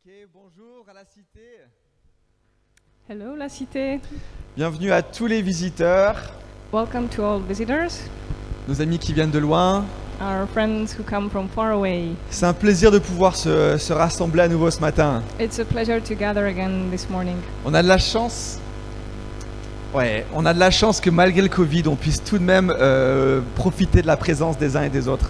Ok, bonjour à la cité. Hello, La Cité. Bienvenue à tous les visiteurs, Welcome to all visitors, nos amis qui viennent de loin. our friends who come from far away. C'est un plaisir de pouvoir se rassembler à nouveau ce matin. It's a pleasure to gather again this morning. On a de la chance. Ouais, on a de la chance que malgré le Covid, on puisse tout de même profiter de la présence des uns et des autres.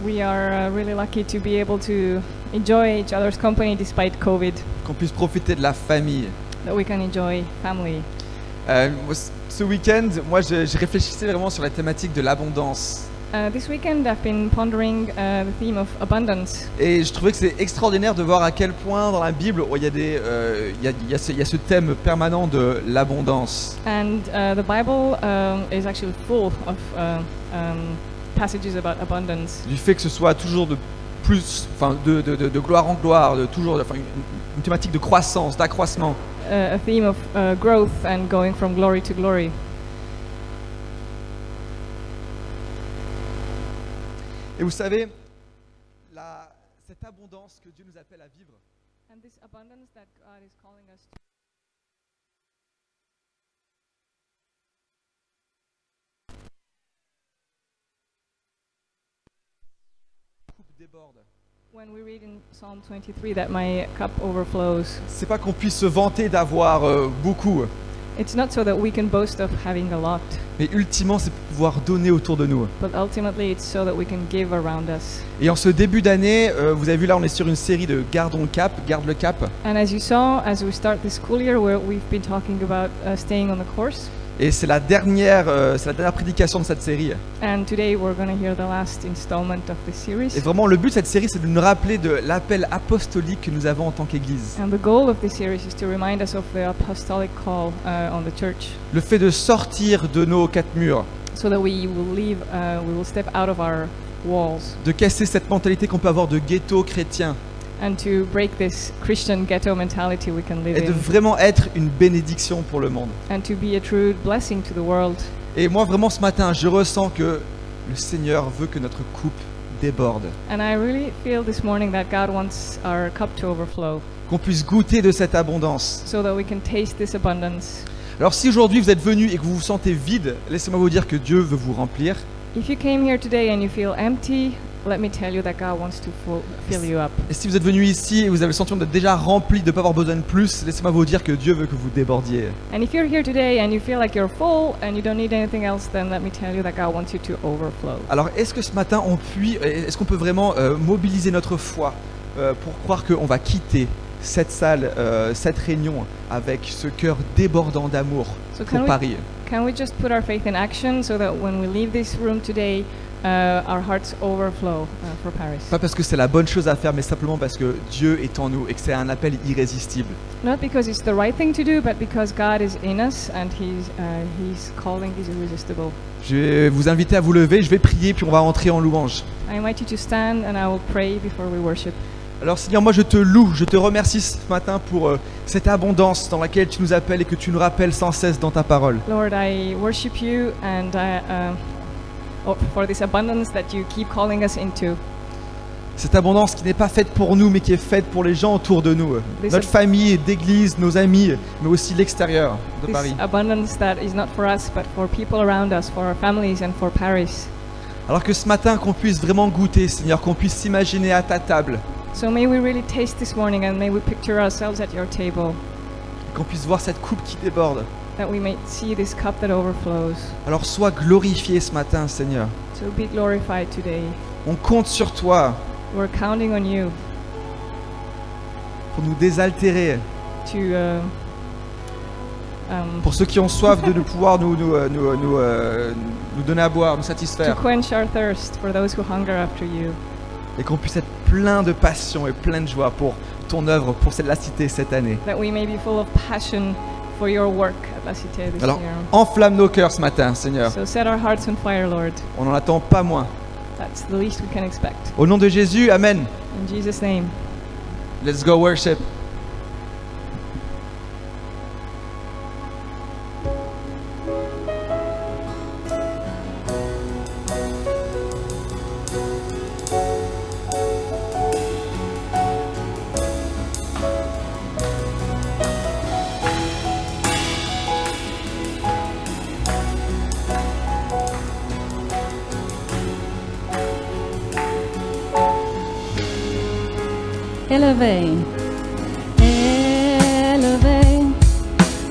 We are really lucky to be able to enjoy each other's company despite COVID, Qu'on puisse profiter de la famille. that we can enjoy family. Ce week-end, moi, je réfléchissais vraiment sur la thématique de l'abondance. This weekend I've been pondering the theme of abundance. Et je trouvais que c'est extraordinaire de voir à quel point dans la Bible, il y a il y a ce thème permanent de l'abondance. And the Bible is actually full of passages about abundance. Du fait que ce soit toujours de plus, enfin de gloire en gloire, de toujours, enfin une thématique de croissance, d'accroissement. A theme of growth and going from glory to glory. Et vous savez, cette abondance que Dieu nous appelle à vivre, And this abundance that God is calling us to. coupe déborde. When we read in Psalm 23 that my cup overflows, C'est pas qu'on puisse se vanter d'avoir beaucoup, it's not so that we can boast of having a lot, mais ultimement c'est pour pouvoir donner autour de nous. but ultimately it's so that we can give around us. Et en ce début d'année, vous avez vu là, on est sur une série de Gardons le cap, garde le cap. And as you saw, as we start this school year, we've been talking about staying on the course. Et c'est la dernière prédication de cette série. And today we're going to hear the last installment of this series. Et vraiment, le but de cette série, c'est de nous rappeler de l'appel apostolique que nous avons en tant qu'Église. And the goal of this series is to remind us of the apostolic call on the church, Le fait de sortir de nos quatre murs, so that we will step out of our walls, de casser cette mentalité qu'on peut avoir de ghetto chrétien, and to break this Christian ghetto mentality we can live et de in, vraiment être une bénédiction pour le monde. and to be a true blessing to the world. Et moi, vraiment, ce matin, je ressens que le Seigneur veut que notre coupe déborde, And I really feel this morning that God wants our cup to overflow, qu'on puisse goûter de cette abondance. so that we can taste this abundance. Alors si aujourd'hui vous êtes venu et que vous vous sentez vide, laissez-moi vous dire que Dieu veut vous remplir. If you came here today and you feel empty, let me tell you that God wants to fill you up. Et si vous êtes venu ici et vous avez le sentiment d'être déjà rempli, de ne pas avoir besoin de plus, laissez-moi vous dire que Dieu veut que vous débordiez. And if you're here today and you feel like you're full and you don't need anything else, then let me tell you that God wants you to overflow. Alors est-ce que ce matin est-ce qu'on peut vraiment mobiliser notre foi pour croire qu'on va quitter cette salle, cette réunion avec ce cœur débordant d'amour So pour Paris? can we just put our faith in action so that when we leave this room today, our hearts overflow for Paris? Pas parce que c'est la bonne chose à faire, mais simplement parce que Dieu est en nous et que c'est un appel irrésistible. Not because it's the right thing to do, but because God is in us and He's calling is irresistible. Je vais vous inviter à vous lever, je vais prier, puis on va entrer en louange. I invite you to stand and I will pray before we worship. Alors Seigneur, moi je te loue, je te remercie ce matin pour cette abondance dans laquelle tu nous appelles et que tu nous rappelles sans cesse dans ta parole. Lord, I worship you and for this abundance that you keep calling us into. Cette abondance qui n'est pas faite pour nous, mais qui est faite pour les gens autour de nous. This Notre famille d'église, nos amis, mais aussi l'extérieur de This Paris. abundance that is not for us, but for people around us, for our families and for Paris. Alors que ce matin, qu'on puisse vraiment goûter, Seigneur, qu'on puisse s'imaginer à ta table, So may we really taste this morning and may we picture ourselves at your table, qu'on puisse voir cette coupe qui déborde. that we may see this cup that overflows. Alors sois glorifié ce matin, Seigneur. So be glorified today. On compte sur toi We're counting on you pour nous désaltérer, to pour ceux qui ont soif de pouvoir nous donner à boire, nous to satisfaire. quench our thirst, for those who hunger after you. Et qu'on puisse être plein de passion et plein de joie pour ton œuvre, pour la cité cette année. That we may be full of passion for your work at La Cité this Alors, year. enflamme nos cœurs ce matin, Seigneur. So set our hearts on fire, Lord. On n'en attend pas moins. That's the least we can expect. Au nom de Jésus, Amen. In Jesus' name. Let's go worship. élevé, élevé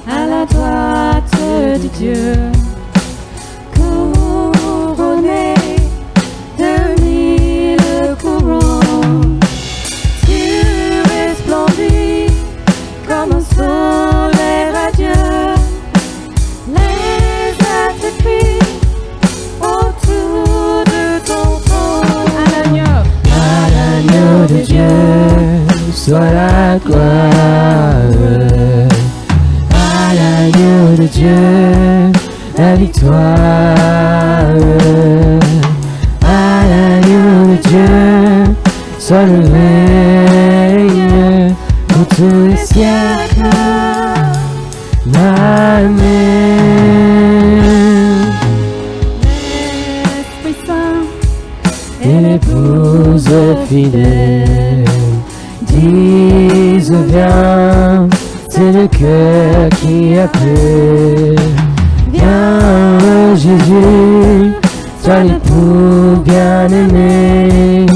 à la droite de Dieu, couronné de 1000 couronnes. Tu resplendis comme un soleil radieux, les astres crient autour de ton trône. À l'agneau de Dieu soit la gloire. À l'agneau de Dieu, la victoire. À l'agneau de Dieu, soit le règne pour tous les siècles. Amen. l'Esprit Saint Et l'épouse fidèle disent viens, c'est le cœur qui appelle. Viens Jésus, toi l'époux bien-aimé.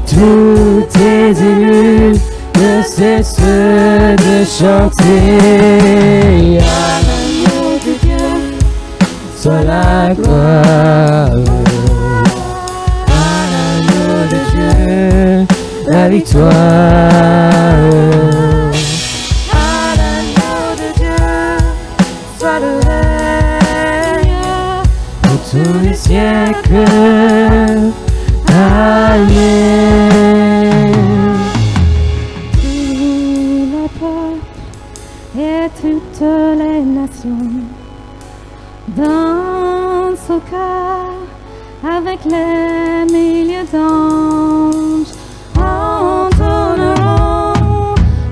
Tous tes élus ne cessent de chanter. À l'agneau de Dieu, soit la gloire. À l'agneau de Dieu, la victoire. à l'agneau de Dieu, soit le règne Pour tous les siècles. Amen. tous les peuples et toutes les nations dansent au cœur avec les milliers d'anges, entonneront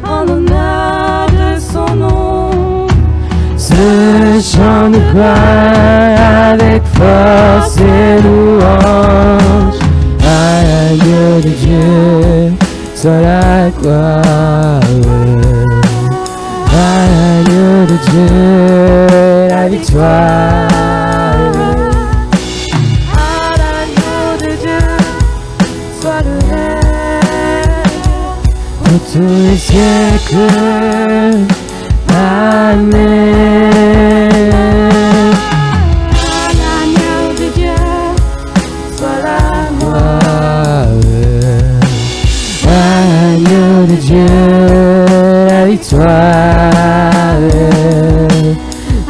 en l'honneur de son nom. Ce chant de gloire avec force et louange. À l'agneau de Dieu, soit la gloire. À l'agneau de Dieu, la victoire. À l'agneau de Dieu, soit le règne Pour tous les siècles. Amen. à l'agneau de Dieu, soit la gloire. Agneau de Dieu, la victoire.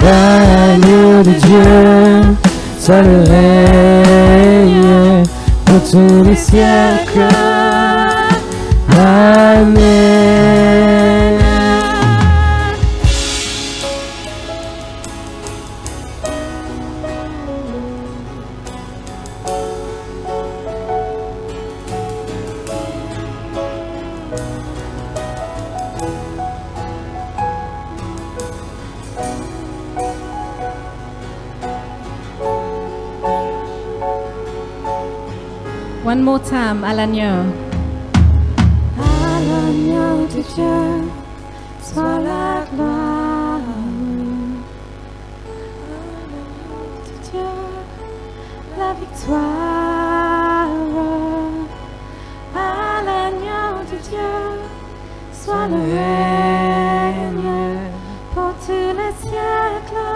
Agneau de Dieu, soit le règne pour tous les siècles. Amen. One more time, à l'agneau. À l'agneau de Dieu, soit la gloire. À l'agneau de Dieu, la victoire. À l'agneau de Dieu, soit le règne pour tous les siècles.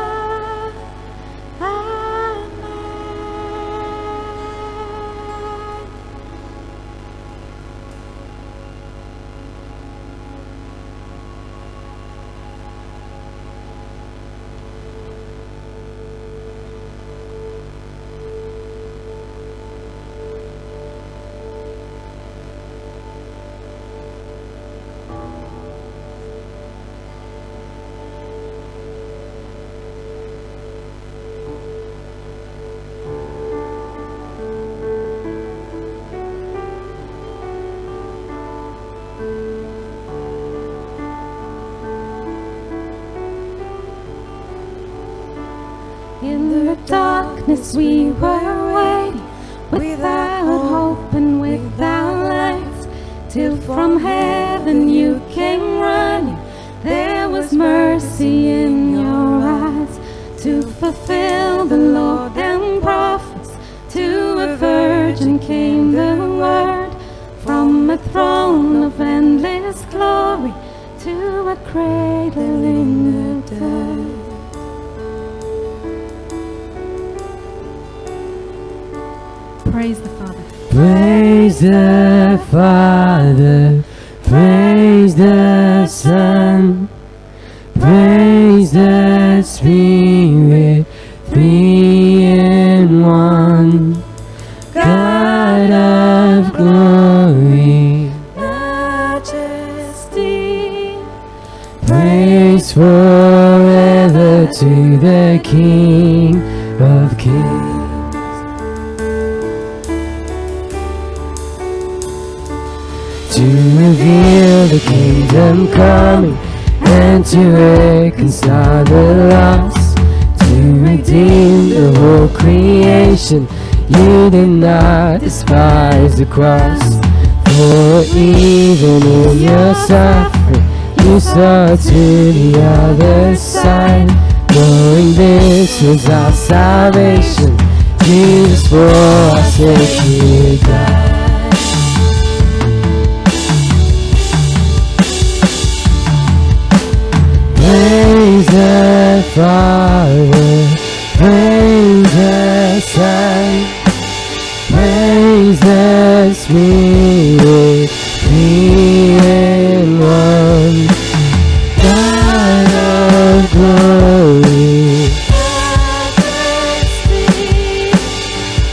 Amen. In the darkness we were waiting, without hope and without light, till from heaven you came running. There was mercy in your eyes to fulfill the law and prophets. To a virgin came the word from a throne of endless His glory to a cradle in the dirt. Praise the Father. Praise the Father, praise the Son, praise the Spirit, three in one. God of glory, Majesty, praise forever to the King of Kings. To reveal the kingdom coming and to reconcile the lost, to redeem the whole creation. You did not despise the cross, for even in your suffering you saw to the other side, knowing this was our salvation. Jesus, for our sake you died. Praise the Father, praise the Son, praise the Spirit, three in one. God of glory,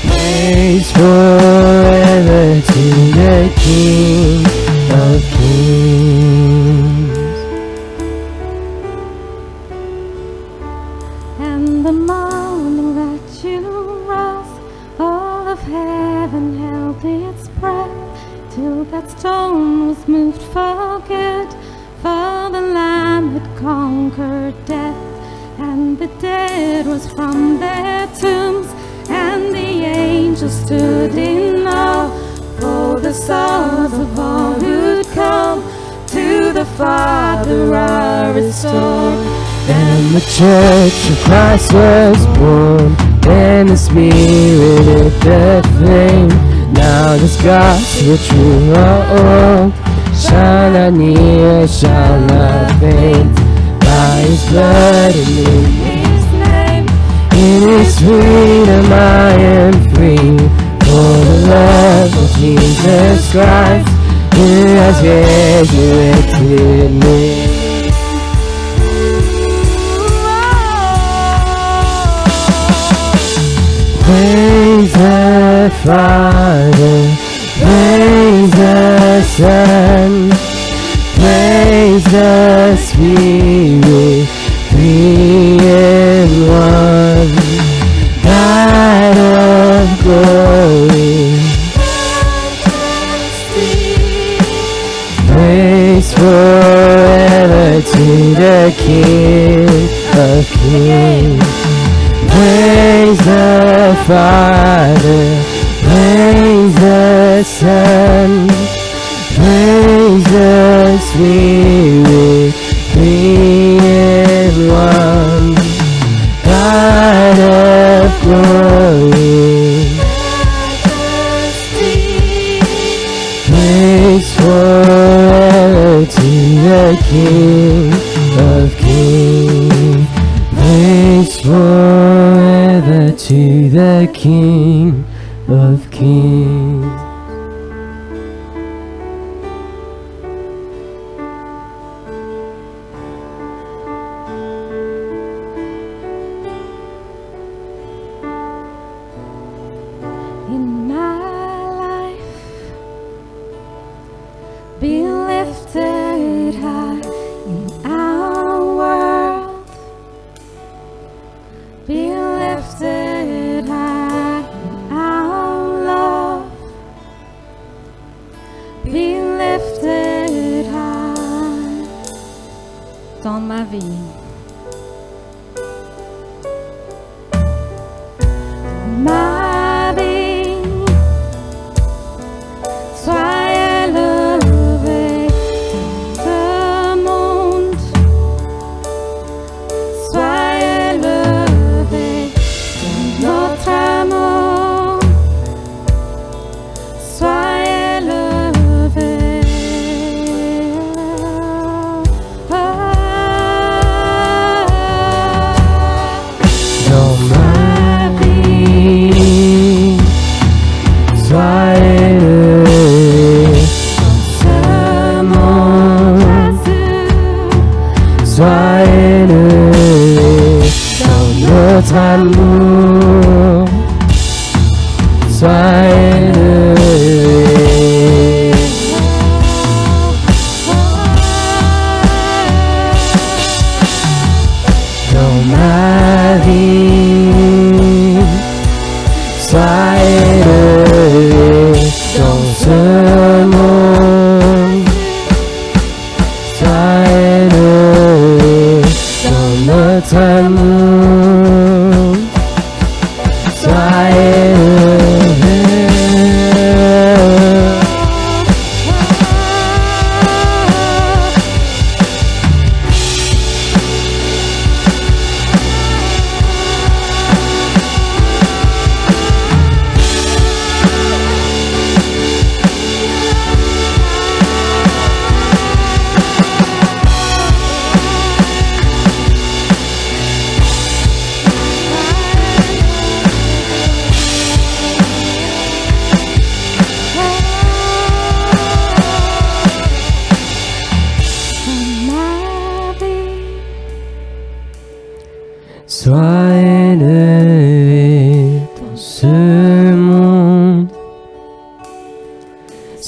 praise forever to the King of Kings. and the morning that you rose, all of heaven held its breath, till that stone was moved for good, for the Lamb had conquered death, and the dead rose from their tombs, and the angels stood in awe, for the souls of all who'd come to the Father are restored. Then the Church of Christ was born, then the Spirit lit the flame. Now this gospel true or old, shall not near, shall not fade. By His blood and in His name, in His freedom I am free. For the love of Jesus Christ, who has resurrected me. Praise the Father, praise the Son, praise the Spirit, three in one. God of glory, praise forever to the King of Kings. Praise the Father, praise the Son, praise the Spirit, three in one. God of glory, praise forever to the King of Kings. Praise forever to the King of Kings. In my life, be lifted high in our world. Be lifted high in our love. Be lifted high dans ma vie. Ma vie, sois élevé dans ce monde. Sois élevé dans notre amour. Sois élevé.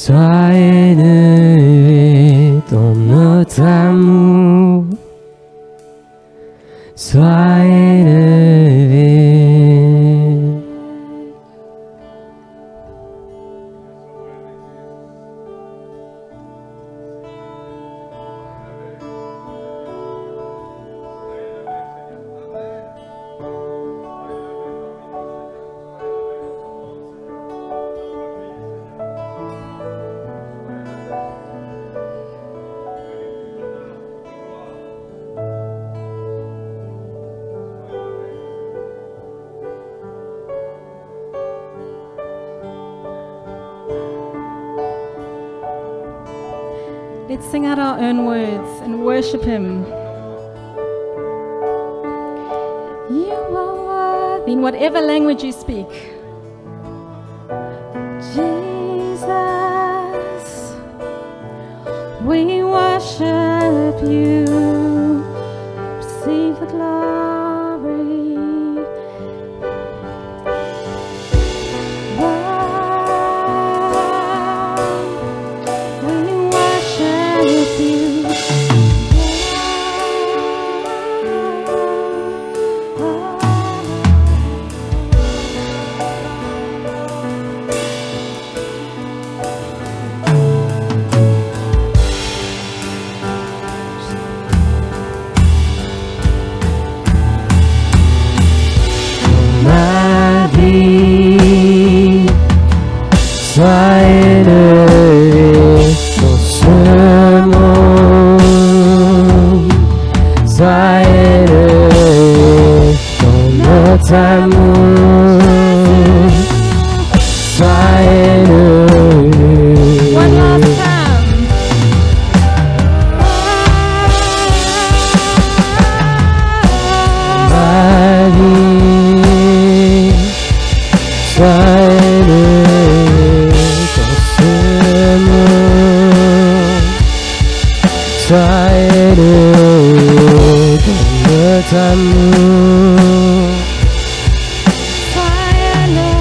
Sois élevé dans notre amour. Sois élevé. Let's sing out our own words and worship Him. You are worthy in whatever language you speak. Jesus, we worship you. Receive the glory. Sois élevé dans ce monde. Sois élevé dans notre amour. Sois élevé. One last time. Ma vie, sois élevé. Sois élevé dans notre amour. Sois élevé.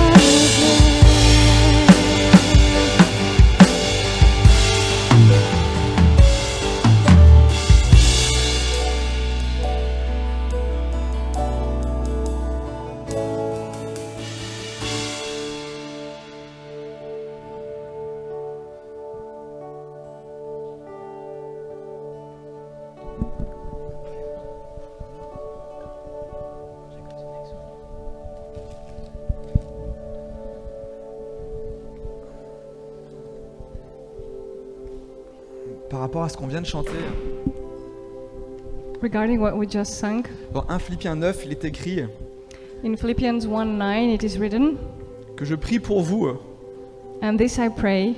Par rapport à ce qu'on vient de chanter, Regarding what we just sang, dans 1 Philippiens 9, il est écrit in Philippians 1:9 it is written, que je prie pour vous, and this I pray,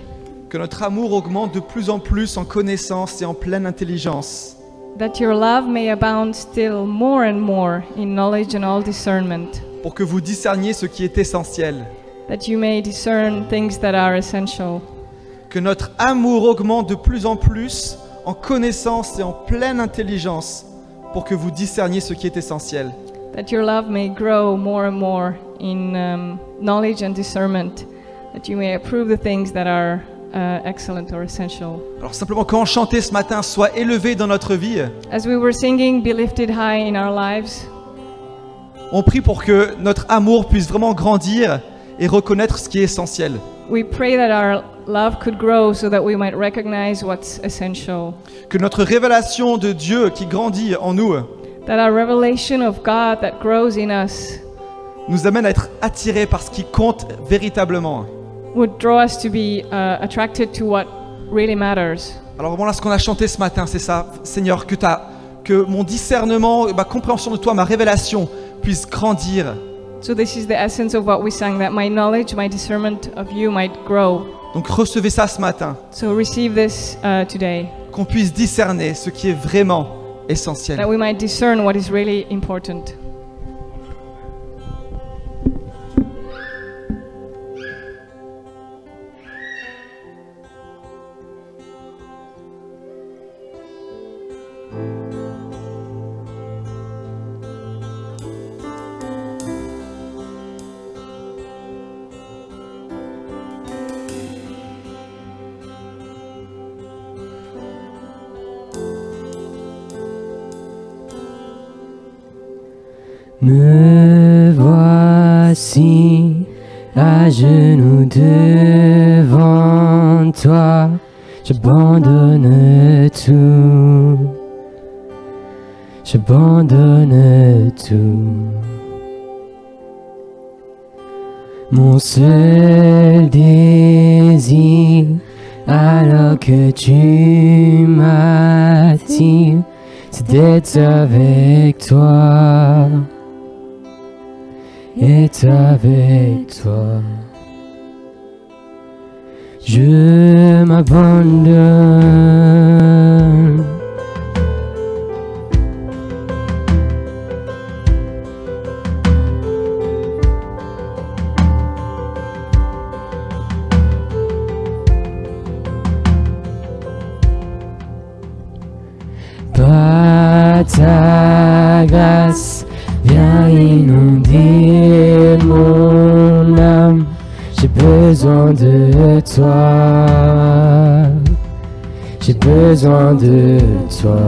que notre amour augmente de plus en plus en connaissance et en pleine intelligence, that your love may abound still more and more in knowledge and all discernment, pour que vous discerniez ce qui est essentiel, that you may discern things that are essential, que notre amour augmente de plus en plus en connaissance et en pleine intelligence, pour que vous discerniez ce qui est essentiel. that your love may grow more and more in knowledge and discernment, that you may approve the things that are excellent or essential. Alors simplement, quand on chantait ce matin, sois élevé dans notre vie, As we were singing, be lifted high in our lives, on prie pour que notre amour puisse vraiment grandir et reconnaître ce qui est essentiel. we pray that our love could grow so that we might recognize what's essential, Que notre révélation de Dieu qui grandit en nous that our revelation of God that grows in us nous amène à être attirés par ce qui compte véritablement. would draw us to be attracted to what really matters. Alors voilà ce qu'on a chanté ce matin, c'est ça. Seigneur, que mon discernement, ma compréhension de toi, ma révélation puisse grandir. So this is the essence of what we sang, that my knowledge, my discernment of you might grow. Donc recevez ça ce matin, So receive this today, qu'on puisse discerner ce qui est vraiment essentiel. that we might discern what is really important. Me voici à genoux devant toi, j'abandonne tout, j'abandonne tout. Mon seul désir, alors que tu m'attires, c'est d'être avec toi, être avec toi. Je m'abandonne. Par ta grâce, viens inonder mon âme. J'ai besoin de toi, j'ai besoin de toi.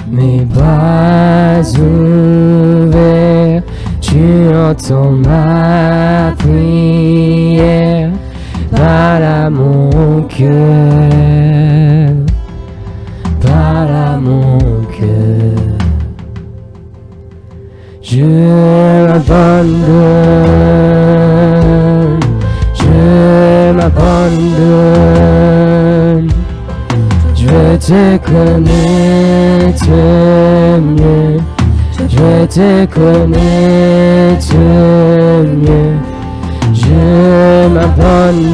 Mes bras ouverts, tu entends ma prière. Parle à mon cœur, parle à mon cœur. Je m'abandonne, je m'abandonne. Je veux te connaître mieux, je veux te connaître mieux. Je m'abandonne,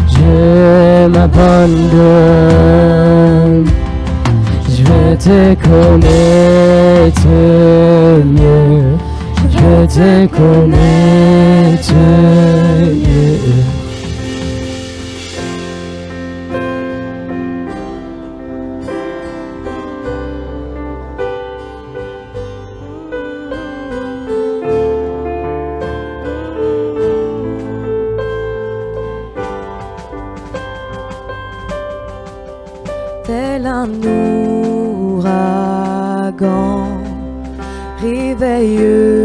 je m'abandonne. Je veux te connaître mieux, je veux te connaître mieux. Tel un ouragan, réveille-nous.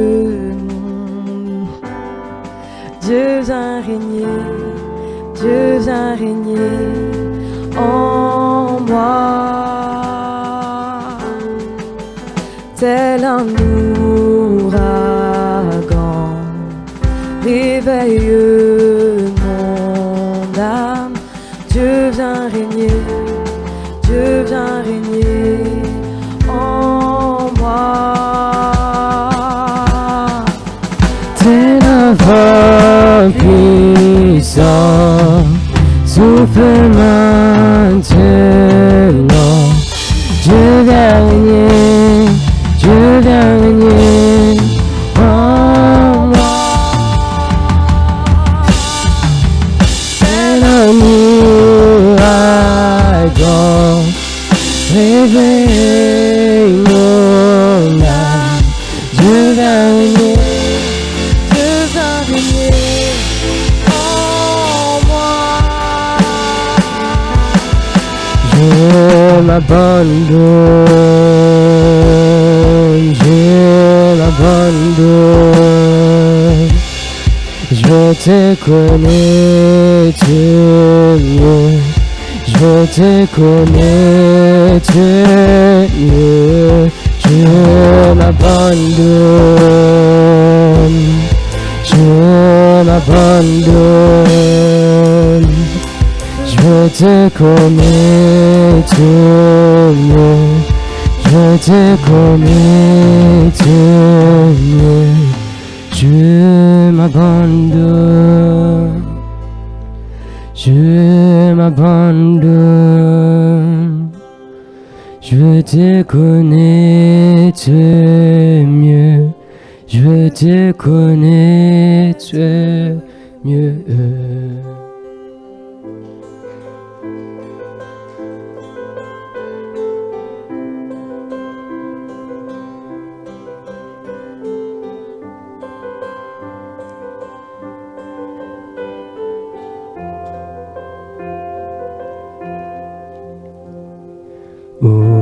Dieu vient régner, Dieu vient régner en moi. Tel un ouragan, réveille mon âme. Dieu vient régner, Dieu vient régner en moi. Tel un vent puissant, souffle maintenant. Dieu vient régner, Dieu vient régner en moi. Tel un ouragan, réveille mon âme. Dieu vient régner, Dieu vient régner en moi. je m'abandonne, je m'abandonne. Je veux te connaître mieux, je veux te connaître mieux. Je m'abandonne, je m'abandonne. Je veux te connaître mieux, je veux te connaître mieux. Je m'abandonne, je m'abandonne. Je veux te connaître mieux, je veux te connaître mieux. Oh.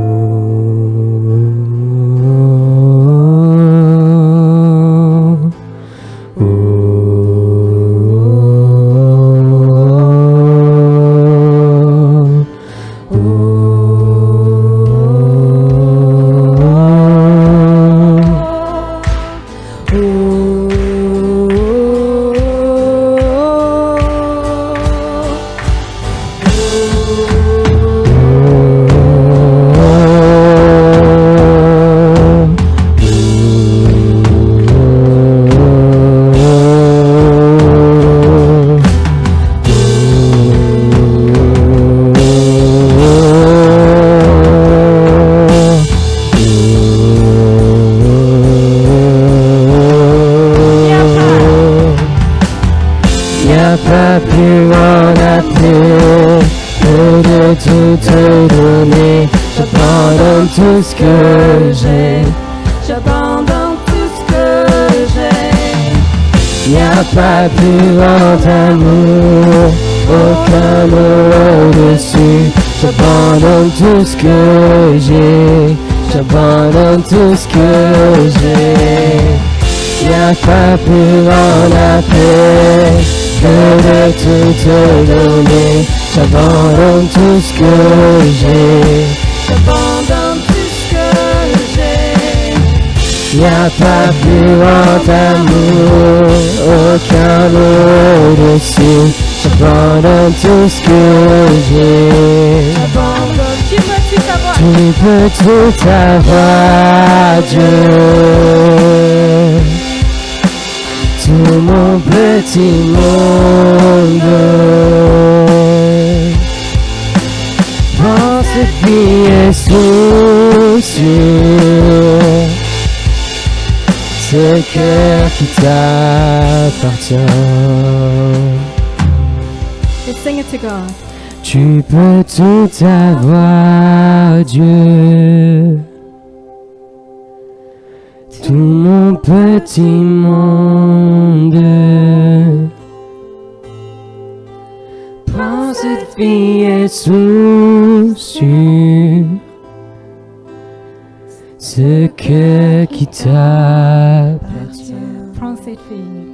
pas plus loin à plus de tout te donner. J'abandonne tout ce que j'ai. J'abandonne tout ce que j'ai. Y'a pas plus grand amour, aucun mot au-dessus. J'abandonne tout ce que j'ai. J'abandonne tout ce que j'ai. Y'a pas plus grand après que de tout te donner. J'abandonne tout ce que j'ai. J'abandonne tout ce que j'ai. Y'a pas plus grand amour, aucun mot au-dessus. J'abandonne tout ce que j'ai. J'abandonne. Tu peux tout savoir. Tu peux tout avoir, Dieu. Tout mon petit monde. Dans cette vie est soucieux. Ce cœur qui t'appartient. Let's sing it to God. Tu peux tout avoir, Dieu. Tout mon petit monde. Prends cette vie et soucieux. Ce cœur qui t'appartient. Prends cette fille.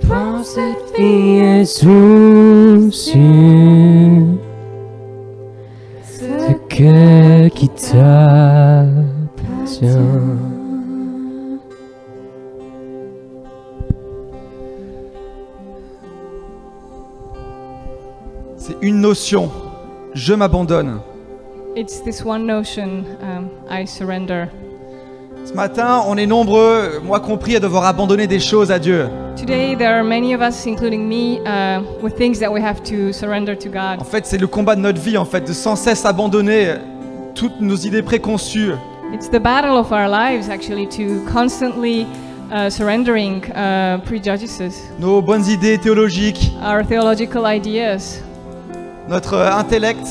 Prends cette vie et soucieux. Ce cœur qui t'appartient. C'est une notion. Je m'abandonne. It's this one notion, I surrender. Ce matin, on est nombreux, moi compris, à devoir abandonner des choses à Dieu. Today, there are many of us, including me, with things that we have to surrender to God. En fait, c'est le combat de notre vie, en fait, de sans cesse abandonner toutes nos idées préconçues. It's the battle of our lives, actually, to constantly surrendering prejudices, Nos bonnes idées théologiques, our theological ideas, notre intellect.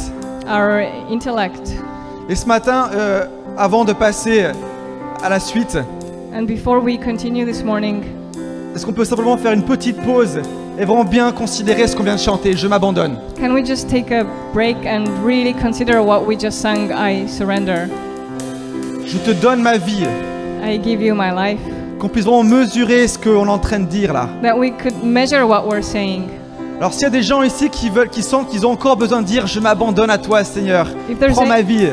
our intellect. Et ce matin, avant de passer à la suite, And before we continue this morning, est-ce qu'on peut simplement faire une petite pause et vraiment bien considérer ce qu'on vient de chanter, Je m'abandonne. can we just take a break and really consider what we just sang, I surrender? Je te donne ma vie. I give you my life. Qu'on puisse vraiment mesurer ce qu'on est en train de dire là. That we could measure what we're saying. Alors s'il y a des gens ici qui sentent qu'ils ont encore besoin de dire Je m'abandonne à toi Seigneur, If there's prends a- ma vie.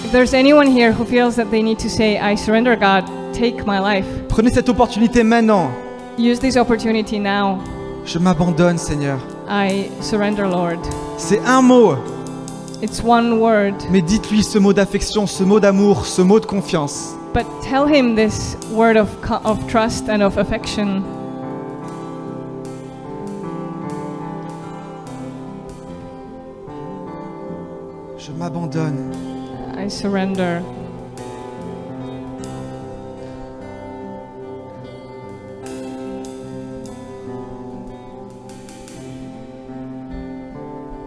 If there's anyone here who feels that they need to say, I surrender, God, take my life, Prenez cette opportunité maintenant. use this opportunity now. Je m'abandonne Seigneur. I surrender, Lord. C'est un mot, It's one word, mais dites-lui ce mot d'affection, ce mot d'amour, ce mot de confiance. but tell him this word of trust and of affection. Je m'abandonne. I surrender.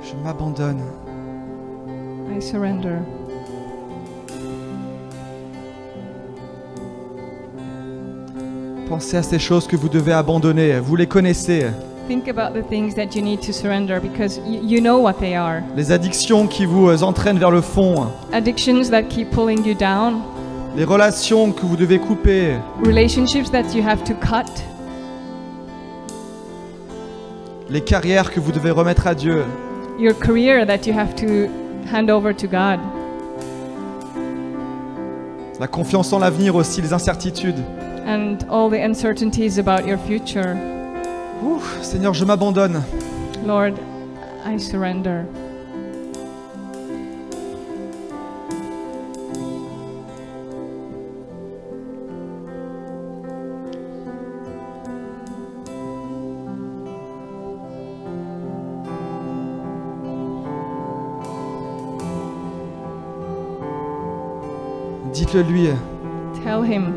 Je m'abandonne. I surrender. Pensez à ces choses que vous devez abandonner. Vous les connaissez. Think about the things that you need to surrender because you know what they are. Les addictions qui vous entraînent vers le fond. Addictions that keep pulling you down, Les relations que vous devez couper. relationships that you have to cut, Les carrières que vous devez remettre à Dieu. your career that you have to hand over to God. La confiance en l'avenir aussi, les incertitudes. and all the uncertainties about your future. Ouh, Seigneur, je m'abandonne. Lord, I surrender. Dites-le lui. Tell him.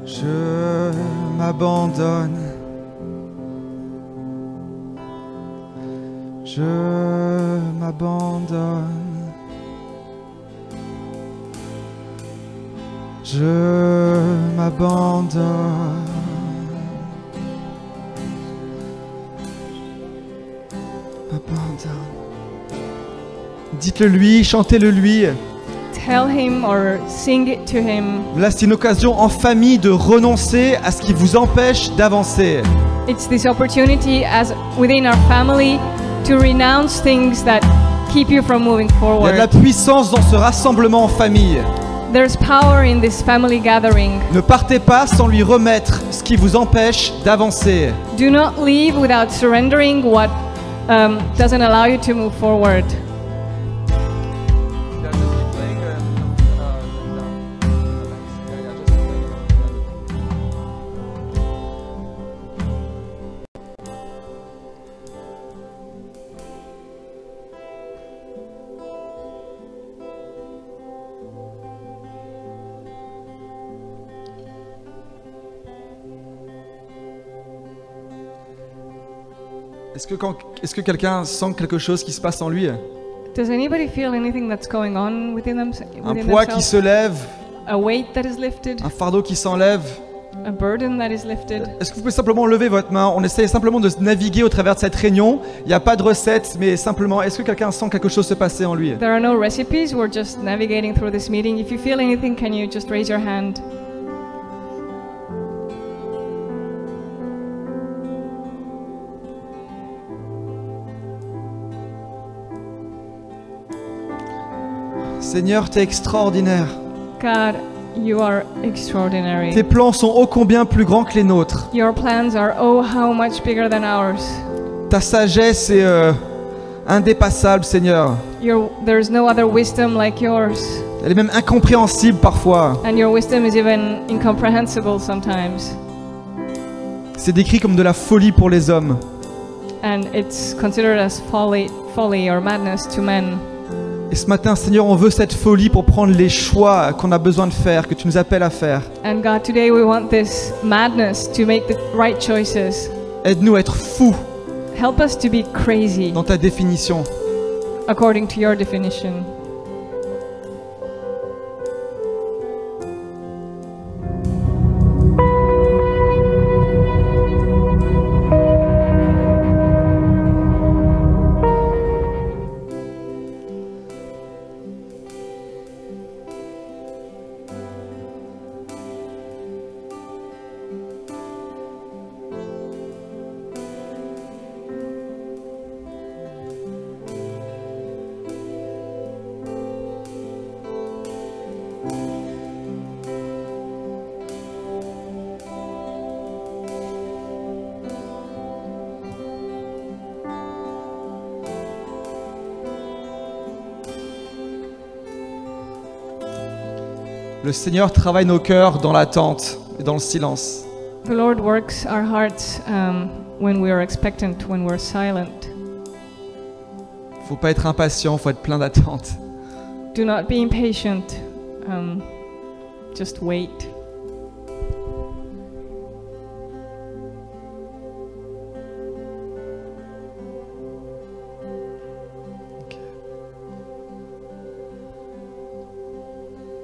Je m'abandonne. Je m'abandonne. Je m'abandonne. M'abandonne. Dites-le lui, chantez-le lui. Tell him or sing it to him. Là, c'est une occasion en famille de renoncer à ce qui vous empêche d'avancer. It's this opportunity as within our family to renounce things that keep you from moving Il y a de la forward. puissance dans ce rassemblement en famille. There's power in this family gathering. Ne partez pas sans lui remettre ce qui vous empêche d'avancer. Do not leave without surrendering what doesn't allow you to move forward. Est-ce que quelqu'un sent quelque chose qui se passe en lui? Does anybody feel anything that's going on within Un poids qui se lève, A weight that is lifted, un fardeau qui s'enlève. a burden that is lifted. Est-ce que vous pouvez simplement lever votre main? On essaie simplement de naviguer au travers de cette réunion. Il n'y a pas de recette, mais simplement, est-ce que quelqu'un sent quelque chose se passer en lui? There are no recipes, we're just navigating through this meeting. If you feel anything, can you just raise your hand? Seigneur, tu es extraordinaire. God, you are extraordinary. Tes plans sont ô combien plus grands que les nôtres. Your plans are oh how much bigger than ours. Ta sagesse est indépassable, Seigneur. There's no other wisdom like yours. Elle est même incompréhensible parfois. And your wisdom is even incomprehensible sometimes. C'est décrit comme de la folie pour les hommes. And it's considered as folly or madness to men. Et ce matin, Seigneur, on veut cette folie pour prendre les choix qu'on a besoin de faire, que tu nous appelles à faire. And God, today we want this madness to make the right choices. Aide-nous à être fous Help us to be crazy dans ta définition. according to your definition. Le Seigneur travaille nos cœurs dans l'attente et dans le silence. The Lord works our hearts when we are expectant, when we're silent. Faut pas être impatient, faut être plein d'attente. Do not be impatient. Just wait.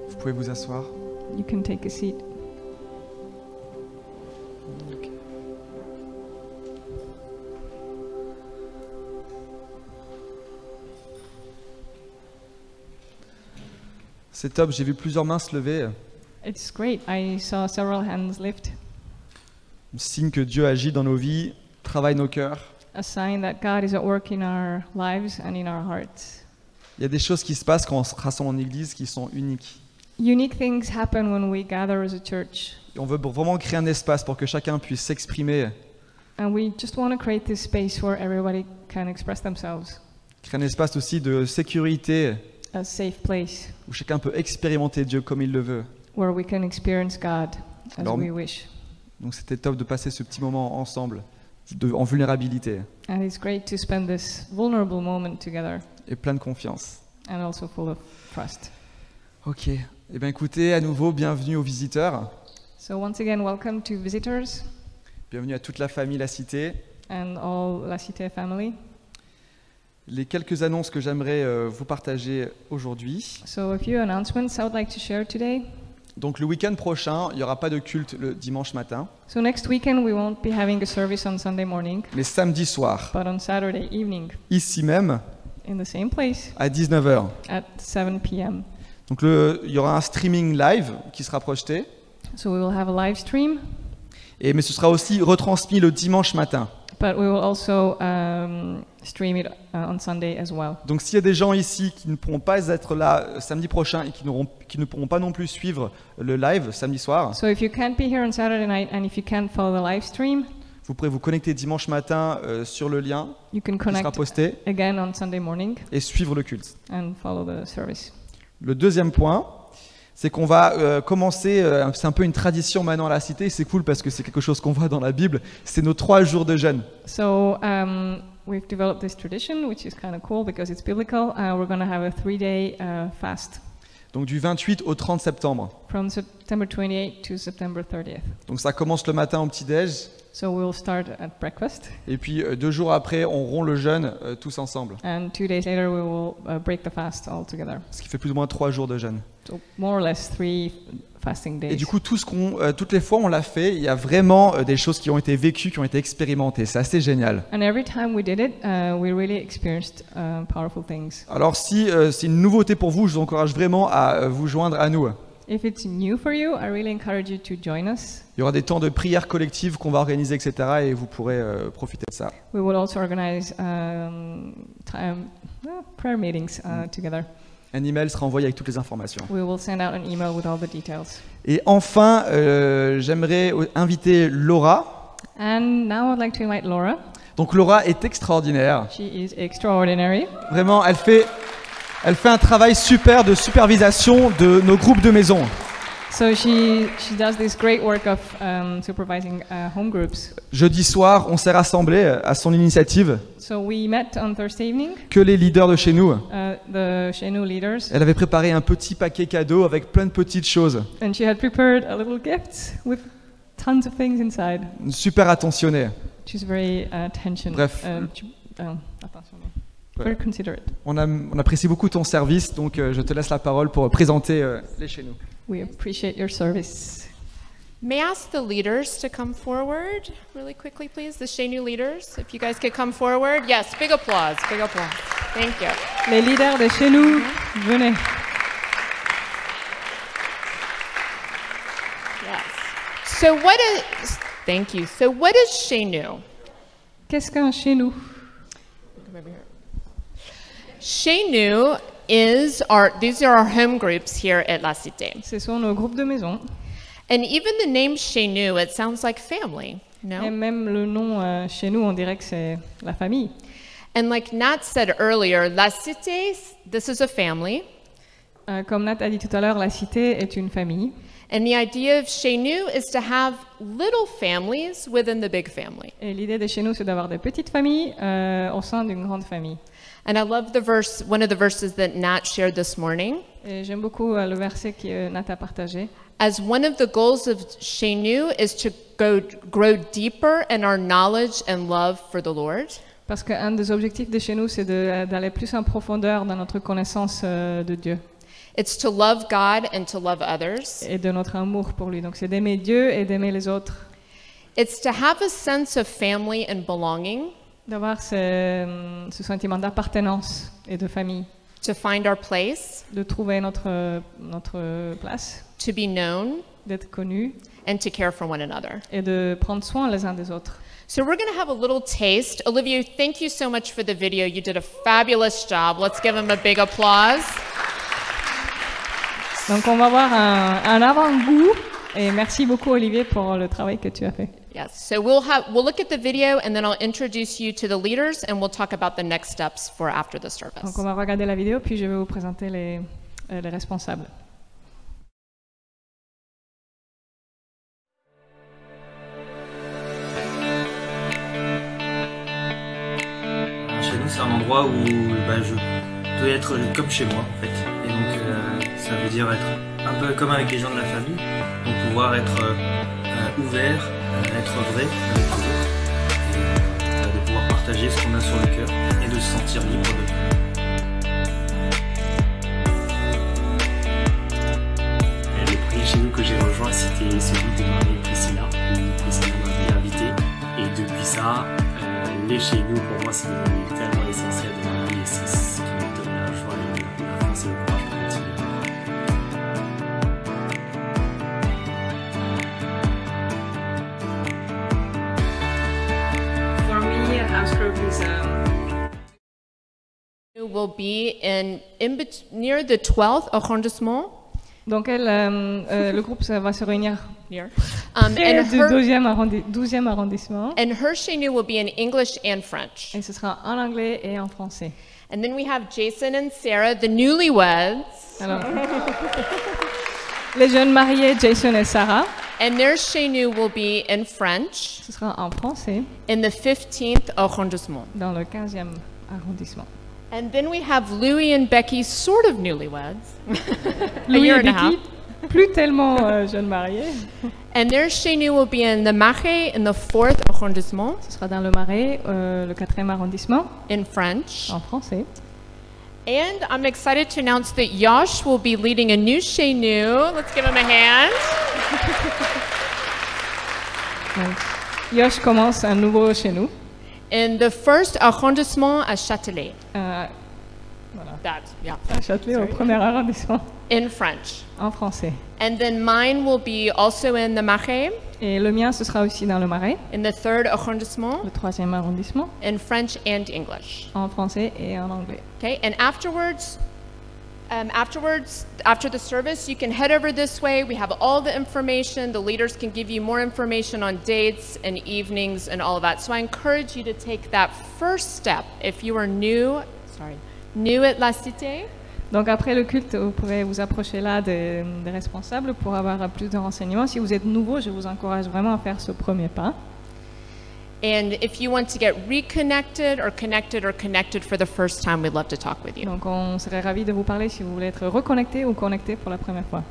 Vous pouvez vous asseoir. You can take a seat. C'est top, j'ai vu plusieurs mains se lever. It's great. I saw several hands lift. Signe que Dieu agit dans nos vies, travaille nos cœurs. a sign that God is at work in our lives and in our hearts. Il y a des choses qui se passent quand on se rassemble en église qui sont uniques. Unique things happen when we gather as a church, Et on veut vraiment créer un espace pour que chacun puisse s'exprimer, and we just want to create this space where everybody can express themselves, créer un espace aussi de sécurité a safe place où chacun peut expérimenter Dieu comme il le veut. where we can experience God as Alors, we wish. Donc c'était top de passer ce petit moment ensemble, en vulnérabilité And it's great to spend this vulnerable moment together, et plein de confiance. and also full of trust. Ok, eh bien écoutez, à nouveau, bienvenue aux visiteurs, So once again, welcome to visitors bienvenue à toute la famille La Cité. and all La Cité family. Les quelques annonces que j'aimerais vous partager aujourd'hui. So a few announcements I would like to share today. Donc le week-end prochain, il n'y aura pas de culte le dimanche matin, So next weekend we won't be having a service on Sunday morning, mais samedi soir, but on Saturday evening ici même, in the same place à 19h. at 7 p.m. Donc il y aura un streaming live qui sera projeté, So we will have a live stream, mais ce sera aussi retransmis le dimanche matin. but we will also stream it on Sunday as well. Donc s'il y a des gens ici qui ne pourront pas être là samedi prochain et qui ne pourront pas non plus suivre le live samedi soir, So if you can't be here on Saturday night and if you can't follow the live stream, vous pourrez vous connecter dimanche matin sur le lien you can qui sera connect posté again on Sunday morning et suivre le culte. and follow the service. Le deuxième point, c'est qu'on va commencer, c'est un peu une tradition maintenant à La Cité, c'est cool parce que c'est quelque chose qu'on voit dans la Bible, c'est nos 3 jours de jeûne. So we've developed this tradition, which is kind of cool because it's biblical. We're going to have a 3-day fast Donc du 28 au 30 septembre. from September 28 to September 30th. Donc ça commence le matin au petit-déj, So we'll start at breakfast, et puis 2 jours après, on rompt le jeûne tous ensemble. and 2 days later we will break the fast all together. Ce qui fait plus ou moins 3 jours de jeûne. So more or less 3 fasting days. Et du coup, toutes les fois où on l'a fait, il y a vraiment des choses qui ont été vécues, qui ont été expérimentées. C'est assez génial. And every time we did it, we really experienced powerful things. Alors si c'est une nouveauté pour vous, je vous encourage vraiment à vous joindre à nous. If it's new for you, I really encourage you to join us. Il y aura des temps de prière collective qu'on va organiser, etc. Et vous pourrez profiter de ça. We will also organize prayer meetings together. Un email sera envoyé avec toutes les informations. We will send out an email with all the details. Et enfin, j'aimerais inviter Laura. And now I'd like to invite Laura. Donc Laura est extraordinaire. She is extraordinary. Vraiment, elle fait un travail super de supervision de nos groupes de maison. So she does this great work of supervising home groups. Jeudi soir, on s'est rassemblés à son initiative, So we met on Thursday evening, que les leaders de chez nous. the Shenu leaders, Elle avait préparé un petit paquet cadeau avec plein de petites choses. and she had prepared a little gift with tons of things inside. Super attentionnée. She's very attentionate. Bref. Attentionnée. Ouais. Very considerate. On apprécie beaucoup ton service, donc je te laisse la parole pour présenter les chez nous. We appreciate your service. May I ask the leaders to come forward really quickly, please? The Shenu leaders, if you guys could come forward. Yes, big applause, big applause. Thank you. Les leaders de chez nous, venez. Yes. So what is, thank you. So what is Shenu? Qu'est-ce qu'un chez nous? Come over here. Shenu these are our home groups here at La Cité. Ce sont nos groupes de maison. And even the name Shenu, it sounds like family, Et no? même le nom chez nous, on dirait que c'est la famille. And like Nat said earlier, La Cité, this is a family. Comme Nat a dit tout à l'heure, la cité est une famille. And the idea of Shenu is to have little families within the big family. Et l'idée de chez nous, c'est d'avoir des petites familles au sein d'une grande famille. And I love one of the verses that Nat shared this morning. Et j'aime beaucoup le verset que Nat a partagé. As one of the goals of Shenu is to grow deeper in our knowledge and love for the Lord. Parce qu'un des objectifs de chez nous, c'est d'aller plus en profondeur dans notre connaissance de Dieu It's to love God and to love others. et de notre amour pour lui. Donc c'est d'aimer Dieu et d'aimer les autres. It's to have a sense of family and belonging, D'avoir ce sentiment d'appartenance et de famille. to find our place, De trouver notre place, to be known, d'être connu and to care for one another. et de prendre soin les uns des autres. So we're going to have a little taste. Olivia, thank you so much for the video. You did a fabulous job. Let's give him a big applause. Donc on va voir un avant-goût et merci beaucoup Olivier pour le travail que tu as fait. Yes, so we'll look at the video and then I'll introduce you to the leaders and we'll talk about the next steps for after the service. Donc on va regarder la vidéo puis je vais vous présenter les responsables. Chez nous, c'est un endroit où je peux être comme chez moi en fait. Et donc ça veut dire être un peu comme avec les gens de la famille, donc pouvoir être ouvert, être vrai avec les autres, et de pouvoir partager ce qu'on a sur le cœur et de se sentir libre de tout. Le premier chez nous que j'ai rejoint, c'était celui de Marie et Priscilla, où Priscilla m'avait invité. Et depuis ça, les chez nous, pour moi, c'est devenu tellement essentiel de ma vie et c'est ce qui me donne la joie et la force et le courage pour continuer. For me, house group is will be near the 12th arrondissement. Donc le groupe va se réunir Near. près And du her 12e arrondissement chez nous will be in English and French. et ce sera en anglais et en français. And then we have Jason and Sarah, the newlyweds, Alors, les jeunes mariés Jason et Sarah, and their chez nous will be in French ce sera en français in the 15th arrondissement. dans le 15e arrondissement. And then we have Louis and Becky, sort of newlyweds, a Louis year et and a half. Becky, plus tellement jeunes mariés, And their chez nous will be in the Marais in the 4th arrondissement ce sera dans le Marais, le 4e arrondissement, in French. en français. And I'm excited to announce that Yash will be leading a new chez nous. Let's give him a hand. Donc, Yosh commence un nouveau chez nous. In the 1st arrondissement à Châtelet. That, yeah. À Châtelet, au 1er arrondissement, In French. en français. And then mine will be also in the Marais Et le mien, ce sera aussi dans le Marais, in the 3rd arrondissement le 3e arrondissement, in French and English. en français et en anglais. Okay, and afterwards, after the service, you can head over this way. We have all the information. The leaders can give you more information on dates and evenings and all of that. So I encourage you to take that first step. If you are new at La Cité, Donc après le culte, vous pouvez vous approcher là des responsables pour avoir plus de renseignements. Si vous êtes nouveau, je vous encourage vraiment à faire ce premier pas. and if you want to get reconnected or connected for the first time, we'd love to talk with you. Donc on serait ravis de vous parler si vous voulez être reconnecté ou connecté pour la première fois.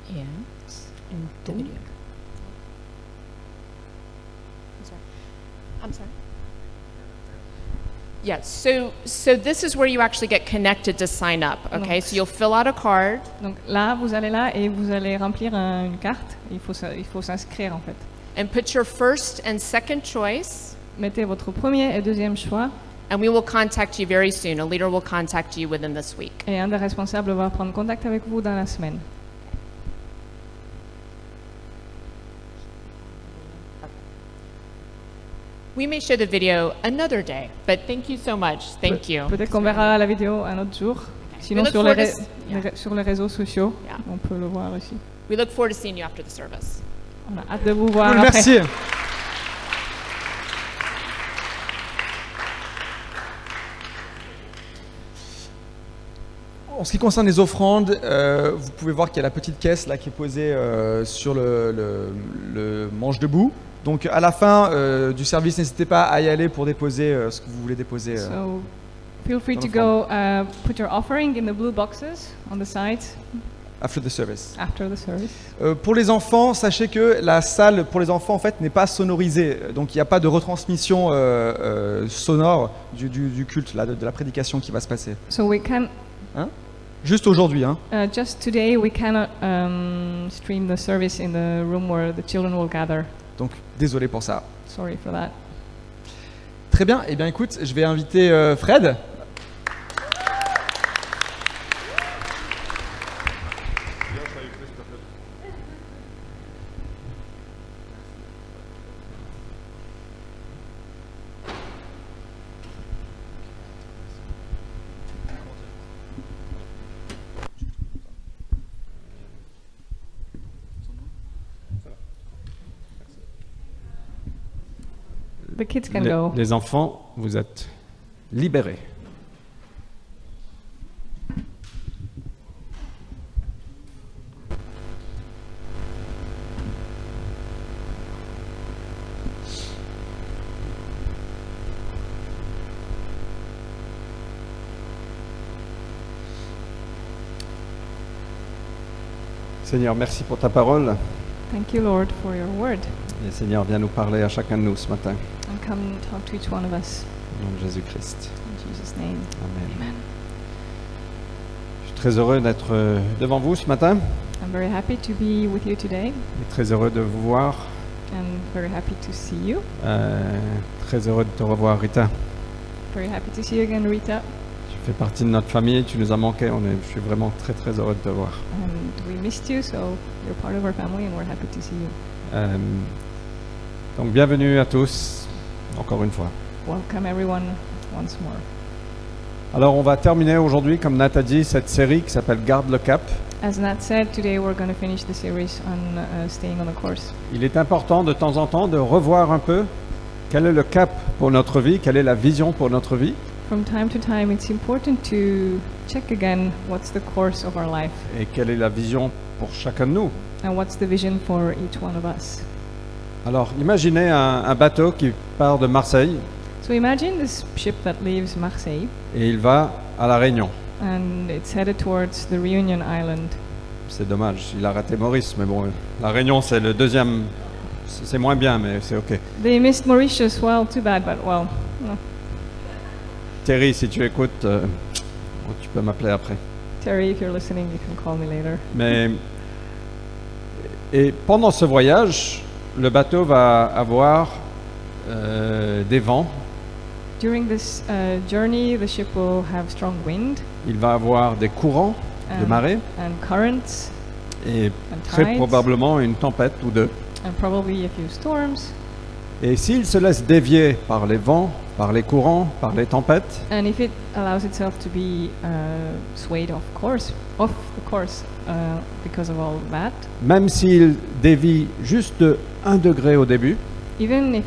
Yes. And the video. I'm sorry. Yes, so this is where you actually get connected to sign up, okay? So you'll fill out a card, Donc là, vous allez là et vous allez remplir une carte. Il faut s'inscrire en fait. and put your first and second choice, Mettez votre premier et deuxième choix and we will contact you very soon. A leader will contact you within this week. et un des responsables va prendre contact avec vous dans la semaine. We may show the video another day, but thank you so much. Thank you. Peut-être qu'on verra la vidéo un autre jour. Sinon look sur les, forward to sur les réseaux sociaux, Yeah. on peut le voir aussi. We look forward to seeing you after the service. On a hâte de vous voir Cool, après. merci. En ce qui concerne les offrandes, vous pouvez voir qu'il y a la petite caisse là qui est posée sur le manche debout. Donc à la fin du service, n'hésitez pas à y aller pour déposer ce que vous voulez déposer. So feel free Dans to le go put your offering in the blue boxes on the side After the service. after the service. Pour les enfants, sachez que la salle pour les enfants en fait n'est pas sonorisée, donc il n'y a pas de retransmission sonore du culte, là, de la prédication qui va se passer. So we can Juste aujourd'hui, hein. just today we cannot stream the service in the room where the children will gather. Donc désolé pour ça. Sorry for that. Très bien, eh bien écoute, je vais inviter Fred. The kids can go. Les enfants, vous êtes libérés. Seigneur, merci pour ta parole. Thank you, Lord, for your word. Et Seigneur, viens nous parler à chacun de nous ce matin. And come talk to each one of us. Au nom de Jésus-Christ. In Jesus' name. Amen. Amen. Je suis très heureux d'être devant vous ce matin. I'm very happy to be with you today Et très heureux de vous voir. and very happy to see you. Très heureux de te revoir, Rita. Very happy to see you again, Rita. Tu fais partie de notre famille, tu nous as manqué. Je suis vraiment très très heureux de te voir. And we missed you, so you're part of our family and we're happy to see you. Donc bienvenue à tous, encore une fois. Welcome everyone once more. Alors on va terminer aujourd'hui, comme Nat a dit, cette série qui s'appelle Garde le cap. As Nat said, today we're going to finish the series on staying on the course. Il est important de temps en temps de revoir un peu quel est le cap pour notre vie, quelle est la vision pour notre vie. From time to time, it's important to check again what's the course of our life Et quelle est la vision pour chacun de nous. and what's the vision for each one of us. Alors imaginez un bateau qui part de Marseille So imagine this ship that leaves Marseille et il va à La Réunion. and it's headed towards the Reunion Island. C'est dommage, il a raté Maurice, mais bon, La Réunion c'est le deuxième, c'est moins bien, mais c'est ok. They missed Mauritius, well, too bad, but well, no. Terry, si tu écoutes, tu peux m'appeler après. Terry, if you're listening, you can call me later. Mais et pendant ce voyage, le bateau va avoir des vents, During this journey, the ship will have strong wind il va avoir des courants de marée and currents et and très tides probablement une tempête ou deux. and probably a few storms. Et s'il se laisse dévier par les vents, par les courants, par les tempêtes, And if it allows itself to be swayed off the course because of all that, même s'il dévie juste de 1 degré au début, even if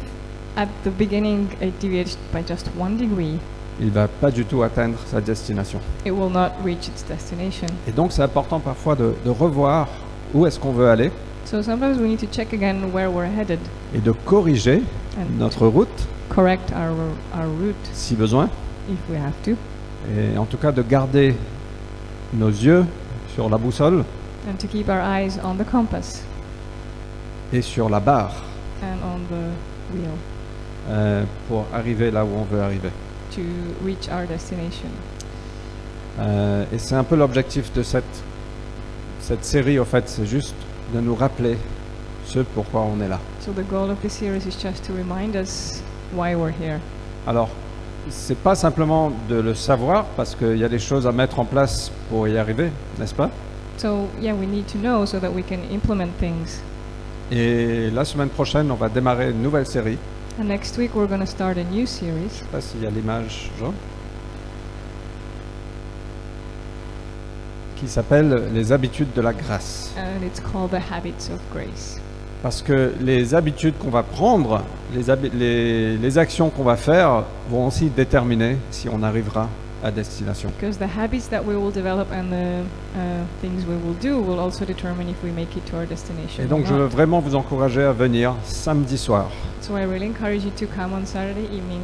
at the beginning it deviates by just 1 degree, il va pas du tout atteindre sa destination. it will not reach its destination. Et donc c'est important parfois de revoir où est-ce qu'on veut aller So sometimes we need to check again where we're headed et de corriger and notre route correct our route si besoin. if we have to, Et en tout cas de garder nos yeux sur la boussole and to keep our eyes on the compass et sur la barre and on the wheel pour arriver là où on veut arriver. to reach our destination. Et c'est un peu l'objectif de cette série, au fait, c'est juste de nous rappeler ce pourquoi on est là. So the goal of this series is just to remind us why we're here. Alors, c'est pas simplement de le savoir, parce qu'il y a des choses à mettre en place pour y arriver, n'est-ce pas? So yeah, we need to know so that we can implement things. Et la semaine prochaine, on va démarrer une nouvelle série. And next week we're going to start a new series. Je sais pas s'il y a l'image, Jean, qui s'appelle Les habitudes de la grâce. And it's called The Habits of Grace. Parce que les habitudes qu'on va prendre, les actions qu'on va faire vont aussi déterminer si on arrivera à destination. Because the habits that we will develop and the things we will do will also determine if we make it to our destination. Et donc or je veux not. vraiment vous encourager à venir samedi soir, So I really encourage you to come on Saturday evening,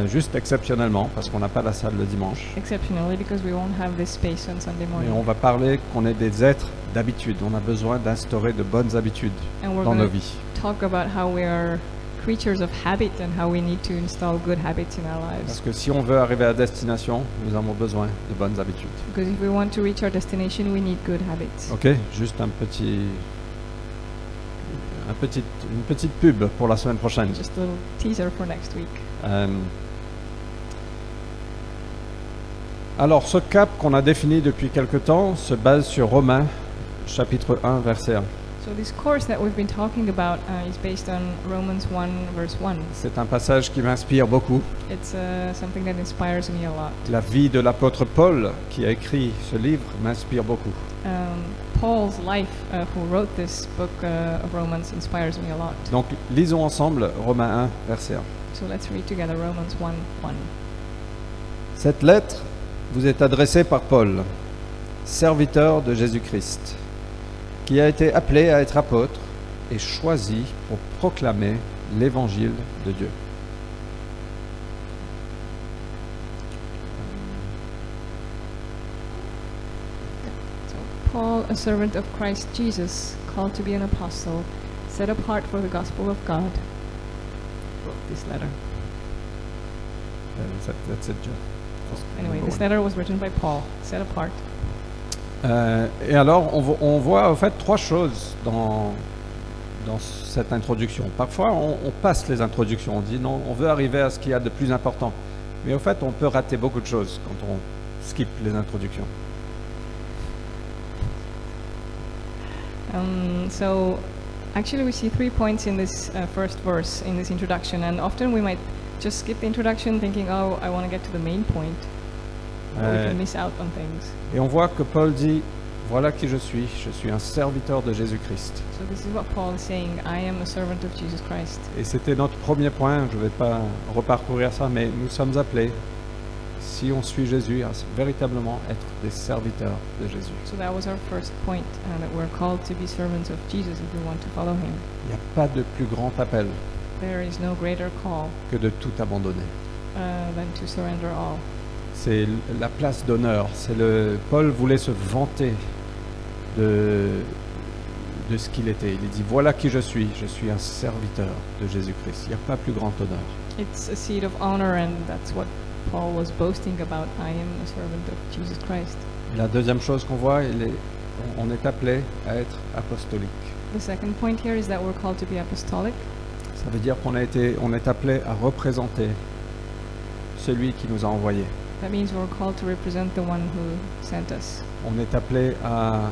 juste exceptionnellement, parce qu'on n'a pas la salle le dimanche. exceptionally because we won't have this space on Sunday Et morning. on va parler qu'on est des êtres d'habitude. On a besoin d'instaurer de bonnes habitudes And we're dans nos going vies. to talk about how we are creatures of habit and how we need to install good habits in our Parce lives. que si on veut arriver à destination, nous avons besoin de bonnes habitudes. Because if we want to reach our destination, we need good habits. Ok, juste une petite pub pour la semaine prochaine. Just a little teaser for next week. Alors, ce cap qu'on a défini depuis quelque temps se base sur Romains, chapitre 1, verset 1. So this course that we've been talking about is based on Romans 1 verse 1. C'est un passage qui m'inspire beaucoup. It's something that inspires me a lot. La vie de l'apôtre Paul, qui a écrit ce livre, m'inspire beaucoup. Paul's life, who wrote this book of Romans, inspires me a lot. Donc, lisons ensemble Romains 1, verset 1. So let's read together Romans 1:1. Cette lettre vous est adressée par Paul, serviteur de Jésus-Christ, qui a été appelé à être apôtre et choisi pour proclamer l'évangile de Dieu. So Paul, a servant of Christ Jesus, called to be an apostle, set apart for the gospel of God, wrote this letter. That's it, Joe. Anyway, this letter was written by Paul, set apart. Et alors, on voit en fait trois choses dans cette introduction. Parfois, on passe les introductions, on dit non, on veut arriver à ce qu'il y a de plus important. Mais au fait, on peut rater beaucoup de choses quand on skip les introductions. So, actually, we see 3 points in this first verse, in this introduction, and often we might just skip the introduction thinking, oh, I want to get to the main point. Or we can miss out on things. Et on voit que Paul dit, voilà qui je suis un serviteur de Jésus-Christ. So this is what Paul is saying, I am a servant of Jesus Christ. Et c'était notre premier point, je ne vais pas reparcourir ça, mais nous sommes appelés, si on suit Jésus, à véritablement être des serviteurs de Jésus. So that was our first point, that we're called to be servants of Jesus if we want to follow him. Il n'y a pas de plus grand appel There is no greater call que de tout abandonner. Than to surrender all. C'est la place d'honneur. Paul voulait se vanter de ce qu'il était. Il dit, voilà qui je suis un serviteur de Jésus-Christ. Il n'y a pas plus grand honneur. It's a seat of honor, and that's what Paul was boasting about. I am a servant of Jesus Christ. Et la deuxième chose qu'on voit, on est appelé à être apostolique. The second point here is that we're called to be apostolic. Ça veut dire on est appelé à représenter celui qui nous a envoyés. That means we're called to represent the one who sent us. On est appelé à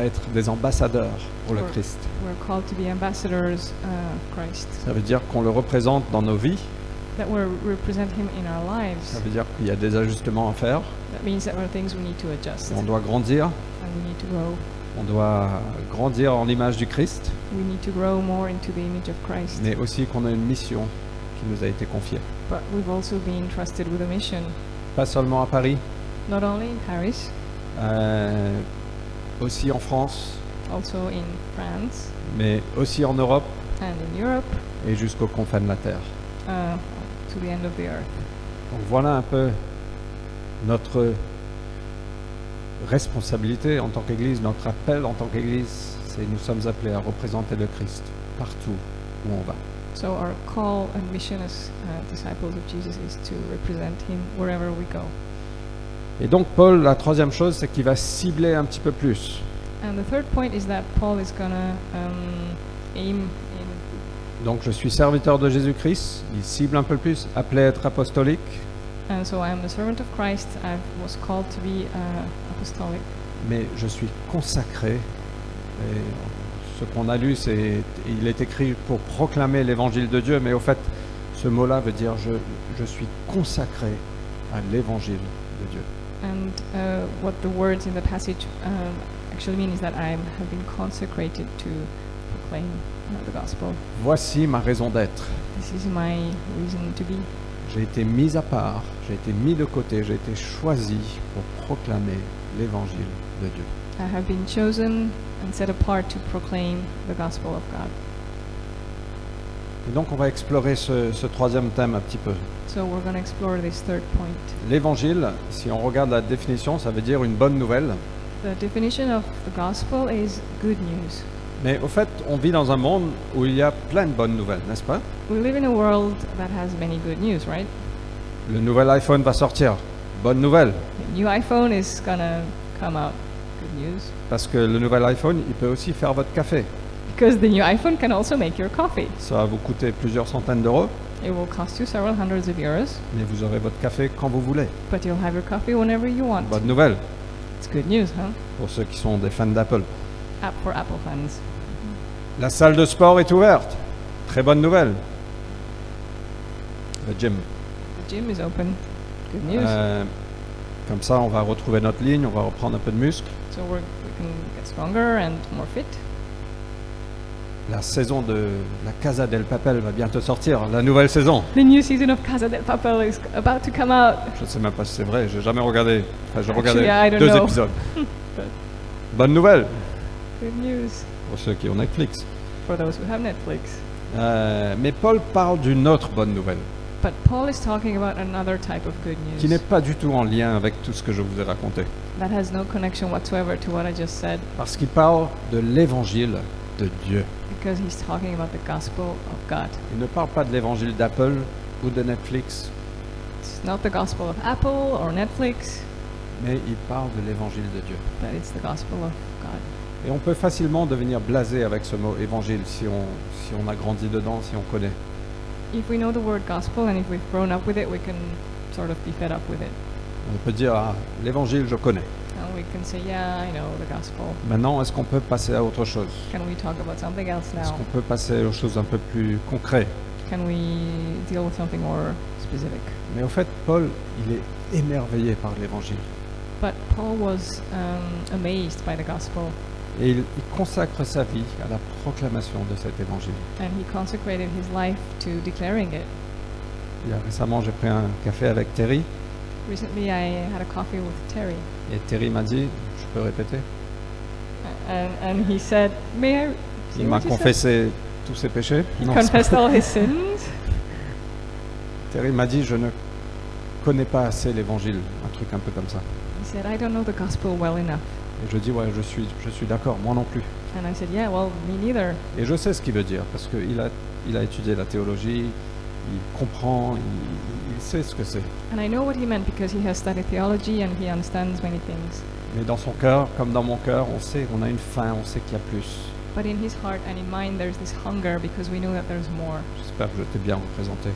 être des ambassadeurs pour le Christ. We're called to be ambassadors of Christ. Ça veut dire qu'on le représente dans nos vies. That we represent him in our lives. Ça veut dire qu'il y a des ajustements à faire. That means that there are things we need to adjust. On doit grandir. And we need to grow. On doit grandir en l'image du Christ. We need to grow more into the image of Christ. Mais aussi qu'on a une mission qui nous a été confiée. But we've also been trusted with a mission. Pas seulement à Paris. Not only in Paris. Aussi en France. Also in France. Mais aussi en Europe. And in Europe. Et jusqu'aux confins de la terre. To the end of the earth. Donc voilà un peu notre responsabilité en tant qu'Église, notre appel en tant qu'Église, c'est nous sommes appelés à représenter le Christ partout où on va. So our call and mission as disciples of Jesus is to represent him wherever we go. Et donc Paul, la troisième chose, c'est qu'il va cibler un petit peu plus. And the third point is that Paul is gonna aim in. Donc je suis serviteur de Jésus-Christ, il cible un peu plus, appelé à être apostolique. And so I am the servant of Christ. I was called to be apostolic. Mais je suis consacré. Et ce qu'on a lu, il est écrit pour proclamer l'évangile de Dieu, mais au fait, ce mot-là veut dire je suis consacré à l'évangile de Dieu. And what the words in the passage actually mean is that I have been consecrated to proclaim the gospel. Voici ma raison d'être. This is my reason to be. J'ai été mis à part, j'ai été mis de côté, j'ai été choisi pour proclamer l'évangile de Dieu. I have been chosen and set apart to proclaim the gospel of God. Et donc on va explorer ce troisième thème un petit peu. So we're going to explore this third point. L'évangile, si on regarde la définition, ça veut dire une bonne nouvelle. The definition of the gospel is good news. Mais au fait, on vit dans un monde où il y a plein de bonnes nouvelles, n'est-ce pas? We live in a world that has many good news, right? Le nouvel iPhone va sortir. Bonne nouvelle. The new iPhone is gonna come out. Good news. Parce que le nouvel iPhone, il peut aussi faire votre café. Because the new iPhone can also make your coffee. Ça va vous coûter plusieurs centaines d'euros. It will cost you several hundreds of euros. Mais vous aurez votre café quand vous voulez. But you'll have your coffee whenever you want. Bonne nouvelle. It's good news, huh? Pour ceux qui sont des fans d'Apple. For Apple fans. La salle de sport est ouverte. Très bonne nouvelle. Le gym. The gym is open. Good news. Comme ça, on va retrouver notre ligne, on va reprendre un peu de muscle. So we can get stronger and more fit. la saison de la Casa del Papel va bientôt sortir, la nouvelle saison. The new season of Casa del Papel is about to come out. Je ne sais même pas si c'est vrai, j'ai jamais regardé. Enfin, j'ai regardé I don't 2 know. épisodes. But Bonne nouvelle good news pour ceux qui ont Netflix. for those who have Netflix. Mais Paul parle d'une autre bonne nouvelle, But Paul is talking about another type of good qui n'est news pas du tout en lien avec tout ce que je vous ai raconté. that has no connection whatsoever to what I just said, Parce qu'il parle de l'évangile de Dieu. because he's talking about the gospel of God. Il ne parle pas de l'évangile d'Apple ou de Netflix, It's not the gospel of Apple or Netflix, mais il parle de l'évangile de Dieu. but it's the gospel of God. Et on peut facilement devenir blasé avec ce mot évangile si on a grandi dedans, si on connaît. If we know the word gospel and if we've grown up with it, we can sort of be fed up with it. On peut dire, ah, l'évangile, je connais. And we can say, yeah, I know the gospel. Maintenant, est-ce qu'on peut passer à autre chose? Can we talk about something else Est-ce now? qu'on peut passer aux choses un peu plus concrètes? Can we deal with something more specific? Mais au fait, Paul, il est émerveillé par l'évangile. But Paul was amazed by the gospel, Et il consacre sa vie à la proclamation de cet évangile. and he consecrated his life to declaring it. Récemment, j'ai pris un café avec Terry, Recently, I had a coffee with Terry, et Terry m'a dit, je peux répéter, and he said, "May I?" say il m'a what you said?" confessé tous ses péchés. He Non, c'est confessed pas- all his sins. Terry m'a dit, je ne connais pas assez l'évangile, un truc un peu comme ça. He said, "I don't know the gospel well enough." Et je dis, ouais, je suis d'accord, moi non plus. And I said, "Yeah, well, me neither." Et je sais ce qu'il veut dire, parce qu'il il a étudié la théologie, il comprend, il sait ce que c'est. And I know what he meant because he has studied theology and he understands many things. Mais dans son cœur, comme dans mon cœur, on sait, on a une faim, on sait qu'il y a plus. But in his heart and in mind, there's this hunger because we know that there's more. J'espère que je t'ai bien représenté.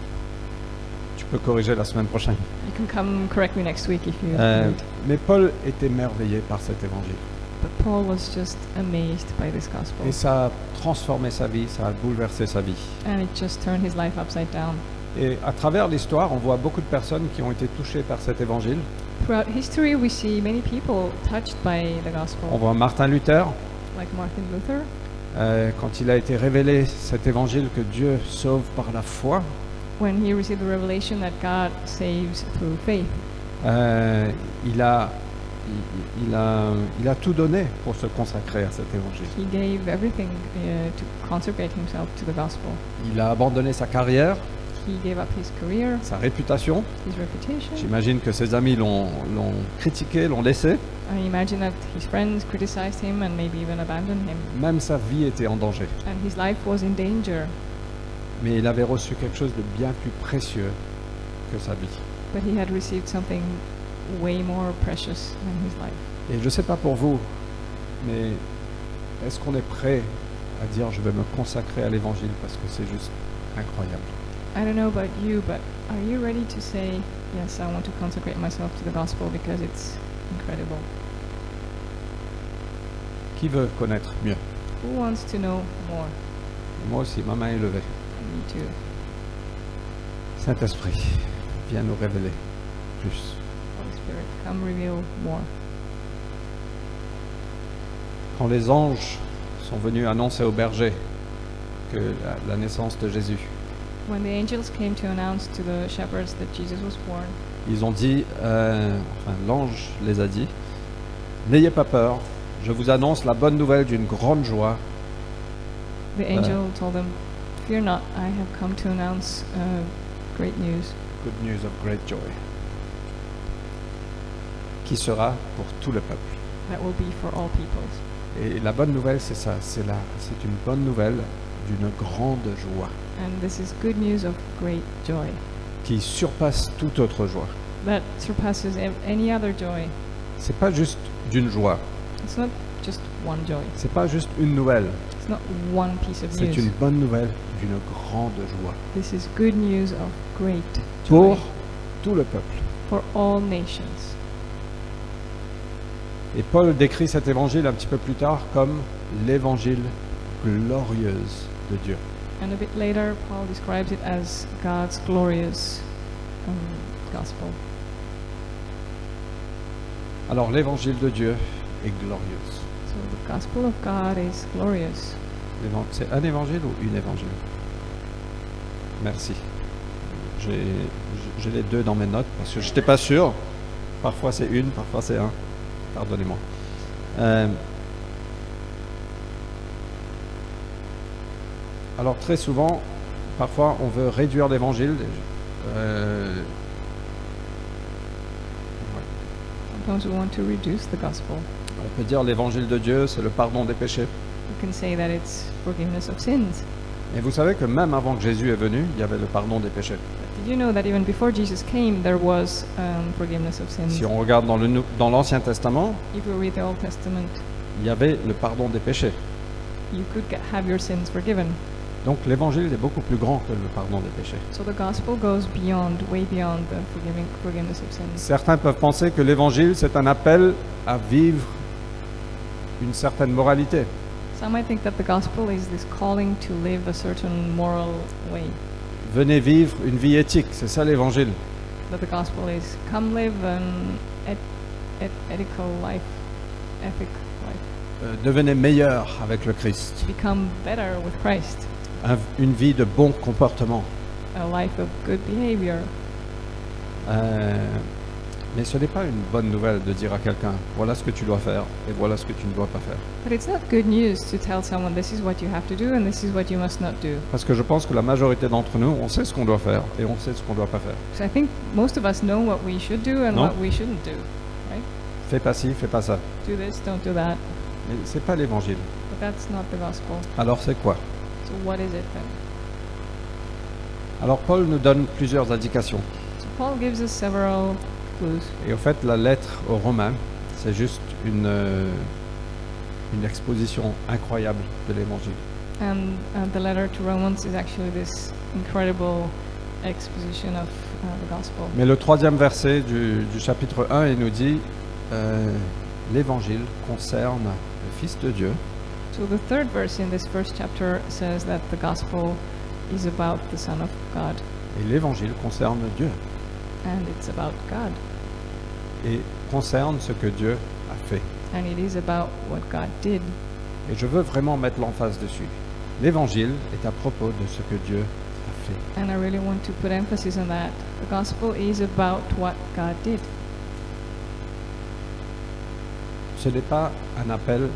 Tu peux corriger la semaine prochaine. You can come correct me next week if you need. Mais Paul est émerveillé par cet évangile. But Paul was just amazed by this gospel. Et ça a transformé sa vie, ça a bouleversé sa vie. And it just turned his life upside down. Et à travers l'histoire, on voit beaucoup de personnes qui ont été touchées par cet évangile. Throughout history, we see many people touched by the On gospel, voit Martin Luther, like Martin Luther. quand il a été révélé cet évangile que Dieu sauve par la foi, When he received the revelation that God saves through faith, il a tout donné pour se consacrer à cet évangile. he gave everything to consecrate himself to the gospel. Il a abandonné sa carrière, He gave up his career, sa réputation. his reputation. J'imagine que ses amis l'ont critiqué, l'ont laissé. I imagine that his friends criticized him and maybe even abandoned him. Même sa vie était en danger. And his life was in danger. Mais il avait reçu quelque chose de bien plus précieux que sa vie. But he had received something way more precious than his life. Et je ne sais pas pour vous, mais est-ce qu'on est prêt à dire je vais me consacrer à l'évangile parce que c'est juste incroyable? I don't know about you, but are you ready to say, yes, I want to consecrate myself to the gospel because it's incredible? Qui veut connaître mieux? Who wants to know more? Moi aussi, ma main est levée. Me too. Saint-Esprit, viens nous révéler plus. Holy Spirit, come reveal more. Quand les anges sont venus annoncer aux bergers que la naissance de Jésus, When the angels came to announce to the shepherds that Jesus was born, ils ont dit, enfin l'ange les a dit, n'ayez pas peur, je vous annonce la bonne nouvelle d'une grande joie. the angel told them, "Fear not, I have come to announce great news Good news of great joy. Qui sera pour tout le peuple. that will be for all peoples." Et la bonne nouvelle, c'est ça, c'est une bonne nouvelle d'une grande joie And this is good news of great joy qui surpasse toute autre joie. that surpasses any other joy. C'est pas juste d'une joie, It's not just one joy. c'est pas juste une nouvelle, It's not one piece of c'est news. une bonne nouvelle d'une grande joie This is good news of great joy pour tout le peuple. for all nations. Et Paul décrit cet évangile un petit peu plus tard comme l'évangile glorieuse de Dieu. And a bit later, Paul describes it as God's glorious gospel. Alors l'évangile de Dieu est glorieuse. So the gospel of God is glorious. C'est un évangile ou une évangile? Merci. J'ai les deux dans mes notes parce que je n'étais pas sûr. Parfois c'est une, parfois c'est un. Pardonnez-moi. Alors très souvent, parfois on veut réduire l'évangile. Sometimes we want to reduce the gospel. On peut dire l'évangile de Dieu, c'est le pardon des péchés. You can say that it's forgiveness of sins. Et vous savez que même avant que Jésus est venu, il y avait le pardon des péchés. But did you know that even before Jesus came, there was forgiveness of sins? Si on regarde dans l'Ancien Testament, If you read the Old Testament, il y avait le pardon des péchés. you could have your sins forgiven. Donc l'évangile est beaucoup plus grand que le pardon des péchés. So the gospel goes beyond, way beyond the forgiveness of sins. Certains peuvent penser que l'évangile c'est un appel à vivre une certaine moralité. Some might think that the gospel is this calling to live a certain moral way. Venez vivre une vie éthique, c'est ça l'évangile. That the gospel is come live an ethical life, ethic life. Devenez meilleur avec le Christ. Become better with Christ. Une vie de bon comportement. A life of good behavior. Mais ce n'est pas une bonne nouvelle de dire à quelqu'un, voilà ce que tu dois faire et voilà ce que tu ne dois pas faire. But it's not good news to tell someone this is what you have to do and this is what you must not do. Parce que je pense que la majorité d'entre nous, on sait ce qu'on doit faire et on sait ce qu'on ne doit pas faire. So I think most of us know what we should do and Non. what we shouldn't do. Right? Fais pas ci, fais pas ça. Do this, don't do that. Mais c'est pas l'évangile. But that's not the gospel. Alors c'est quoi? So what is it then? Alors Paul nous donne plusieurs indications. So Paul gives us several clues. Et au fait, la lettre aux Romains, c'est juste une exposition incroyable de l'évangile. And the letter to Romans is actually this incredible exposition of the gospel. Mais le troisième verset du chapitre 1, il nous dit l'évangile concerne le Fils de Dieu So the third verse in this first chapter says that the gospel is about the Son of God et l'évangile concerne Dieu and it's about God et concerne ce que Dieu a fait. and it is about what God did. Et je veux vraiment mettre l'emphase dessus. L'évangile est à propos de ce que Dieu a fait. And I really want to put emphasis on that. The gospel is about what God did. Ce n'est pas un appel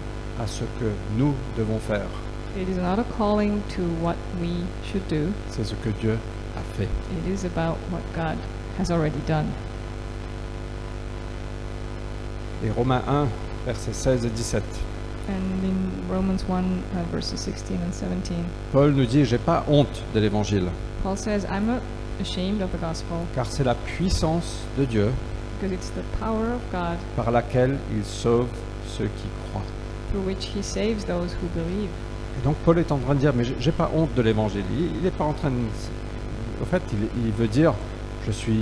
à ce que nous devons faire, It is not a calling to what we should do. c'est ce que Dieu a fait. It is about what God has already done. Et Romains 1, versets 16 et 17. And in Romans 1, verses 16 and 17, Paul nous dit, j'ai pas honte de l'évangile, Paul says, I'm not ashamed of the gospel car c'est la puissance de Dieu because it's the power of God par laquelle il sauve ceux qui croient. through which he saves those who believe. Et donc Paul est en train de dire, mais j'ai pas honte de l'évangile. Il n'est pas en train de... Au fait, il veut dire, je suis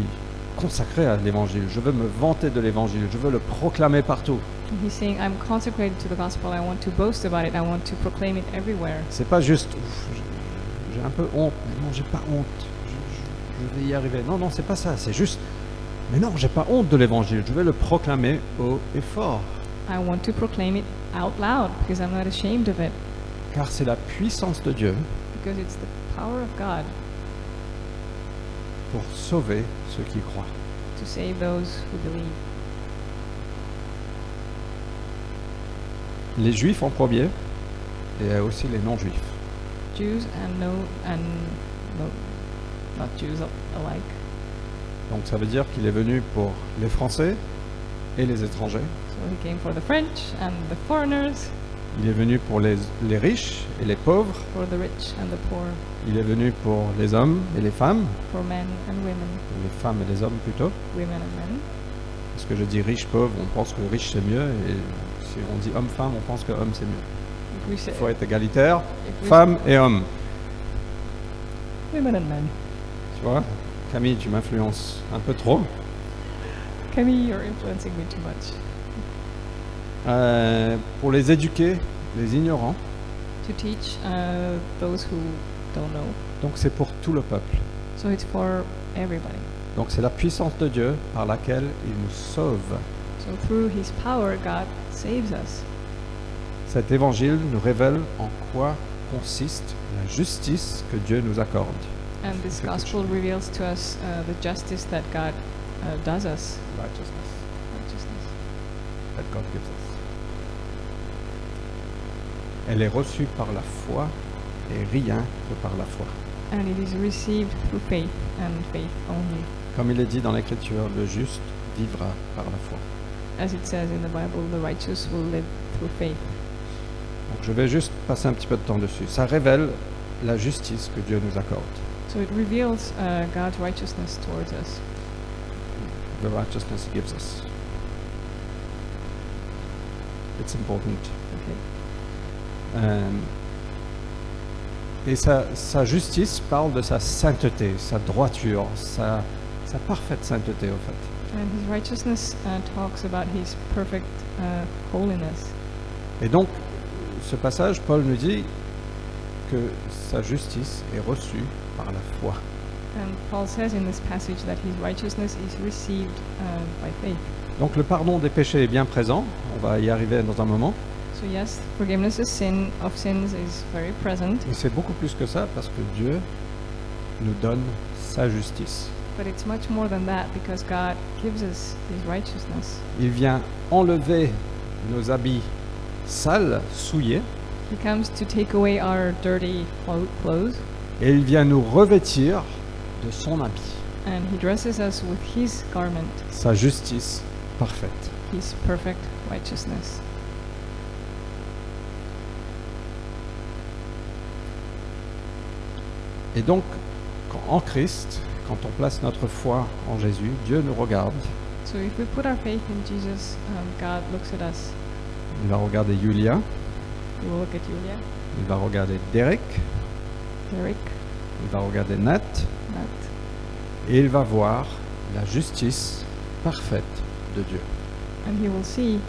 consacré à l'évangile, je veux me vanter de l'évangile, je veux le proclamer partout. And he's saying, I'm consecrated to the gospel. I want to boast about it. I want to proclaim it everywhere. C'est pas juste, j'ai un peu honte, mais non, j'ai pas honte, je vais y arriver. Non, non, c'est pas ça, c'est juste, mais non, j'ai pas honte de l'évangile, je vais le proclamer haut et fort, I want to proclaim it out loud because I'm not ashamed of it. car c'est la puissance de Dieu Because it's the power of God pour sauver ceux qui croient. to save those who believe. Les juifs en premier, et aussi les non-juifs. Jews and no, not Jews alike. Donc ça veut dire qu'il est venu pour les Français et les étrangers. So he came for the French and the foreigners, Il est venu pour les riches et les pauvres. for the rich and the poor, Il est venu pour les hommes et les femmes, for men and women, les femmes et les hommes plutôt. women and men. Parce que je dis riche, pauvre, on pense que riche c'est mieux, et si on dit homme-femme, on pense que homme c'est mieux. If we say Il faut être égalitaire, if we femme et homme. say women and men. Tu vois, Camille, tu m'influences un peu trop. Camille, you're influencing me too much. Pour les éduquer, les ignorants, To teach those who don't know. donc c'est pour tout le peuple. So it's for everybody. Donc c'est la puissance de Dieu par laquelle il nous sauve. So through his power, God saves us. Cet évangile nous révèle en quoi consiste la justice que Dieu nous accorde. And this Quelque gospel chose. reveals to us the justice that God does us. Righteousness Righteousness. that God gives us. Elle est reçue par la foi et rien que par la foi. And it is received through faith and faith only. Comme il est dit dans l'Écriture, le juste vivra par la foi. As it says in the Bible, the righteous will live through faith. Donc je vais juste passer un petit peu de temps dessus. Ça révèle la justice que Dieu nous accorde. So it reveals God's righteousness towards us. The righteousness he gives us. It's important. Okay. Et sa justice parle de sa sainteté, sa droiture, sa parfaite sainteté au fait. And his righteousness talks about his perfect holiness. Et donc, ce passage, Paul nous dit que sa justice est reçue par la foi. And Paul says in this passage that his righteousness is received by faith. Donc le pardon des péchés est bien présent, on va y arriver dans un moment. So yes, forgiveness of sins is very present, Et c'est beaucoup plus que ça parce que Dieu nous donne sa justice. but it's much more than that because God gives us his righteousness. Il vient enlever nos habits sales, souillés, He comes to take away our dirty clothes, et il vient nous revêtir de son habit, and he dresses us with his garment, sa justice parfaite. his perfect righteousness. Et donc, en Christ, quand on place notre foi en Jésus, Dieu nous regarde. So if we put our faith in Jesus, God looks at us. Il va regarder Julia, He will look at Julia, il va regarder Derek, Derek, il va regarder Nat, Matt, et il va voir la justice parfaite de Dieu. and he will see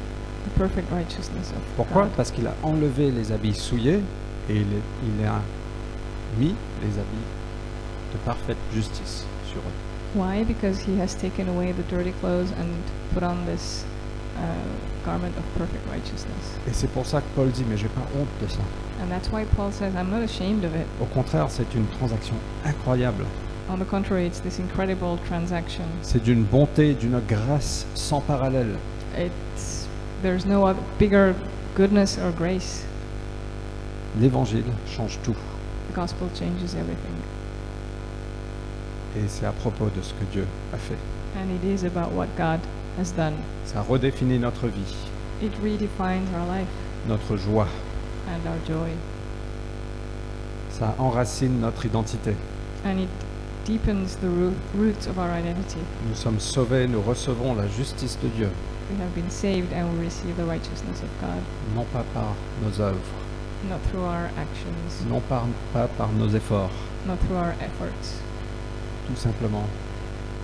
the perfect righteousness of Pourquoi? God. Parce qu'il a enlevé les habits souillés et il a mis les habits de parfaite justice sur eux. Why? Because he has taken away the dirty clothes and put on this garment of perfect righteousness. Et c'est pour ça que Paul dit, mais j'ai pas honte de ça. And that's why Paul says, I'm not ashamed of it. Au contraire, c'est une transaction incroyable. On the contrary, it's this incredible transaction. C'est d'une bonté, d'une grâce sans parallèle. There's no other bigger goodness or grace. L'évangile change tout. The gospel changes everything. Et c'est à propos de ce que Dieu a fait. And it is about what God has done. Ça redéfinit notre vie, It redefines our life notre joie. and our joy. Ça enracine notre identité. And it deepens the roots of our identity. Nous sommes sauvés, nous recevons la justice de Dieu, We have been saved and we receive the righteousness of God, non pas par nos œuvres, not through our actions, non pas par nos efforts, not through our efforts, tout simplement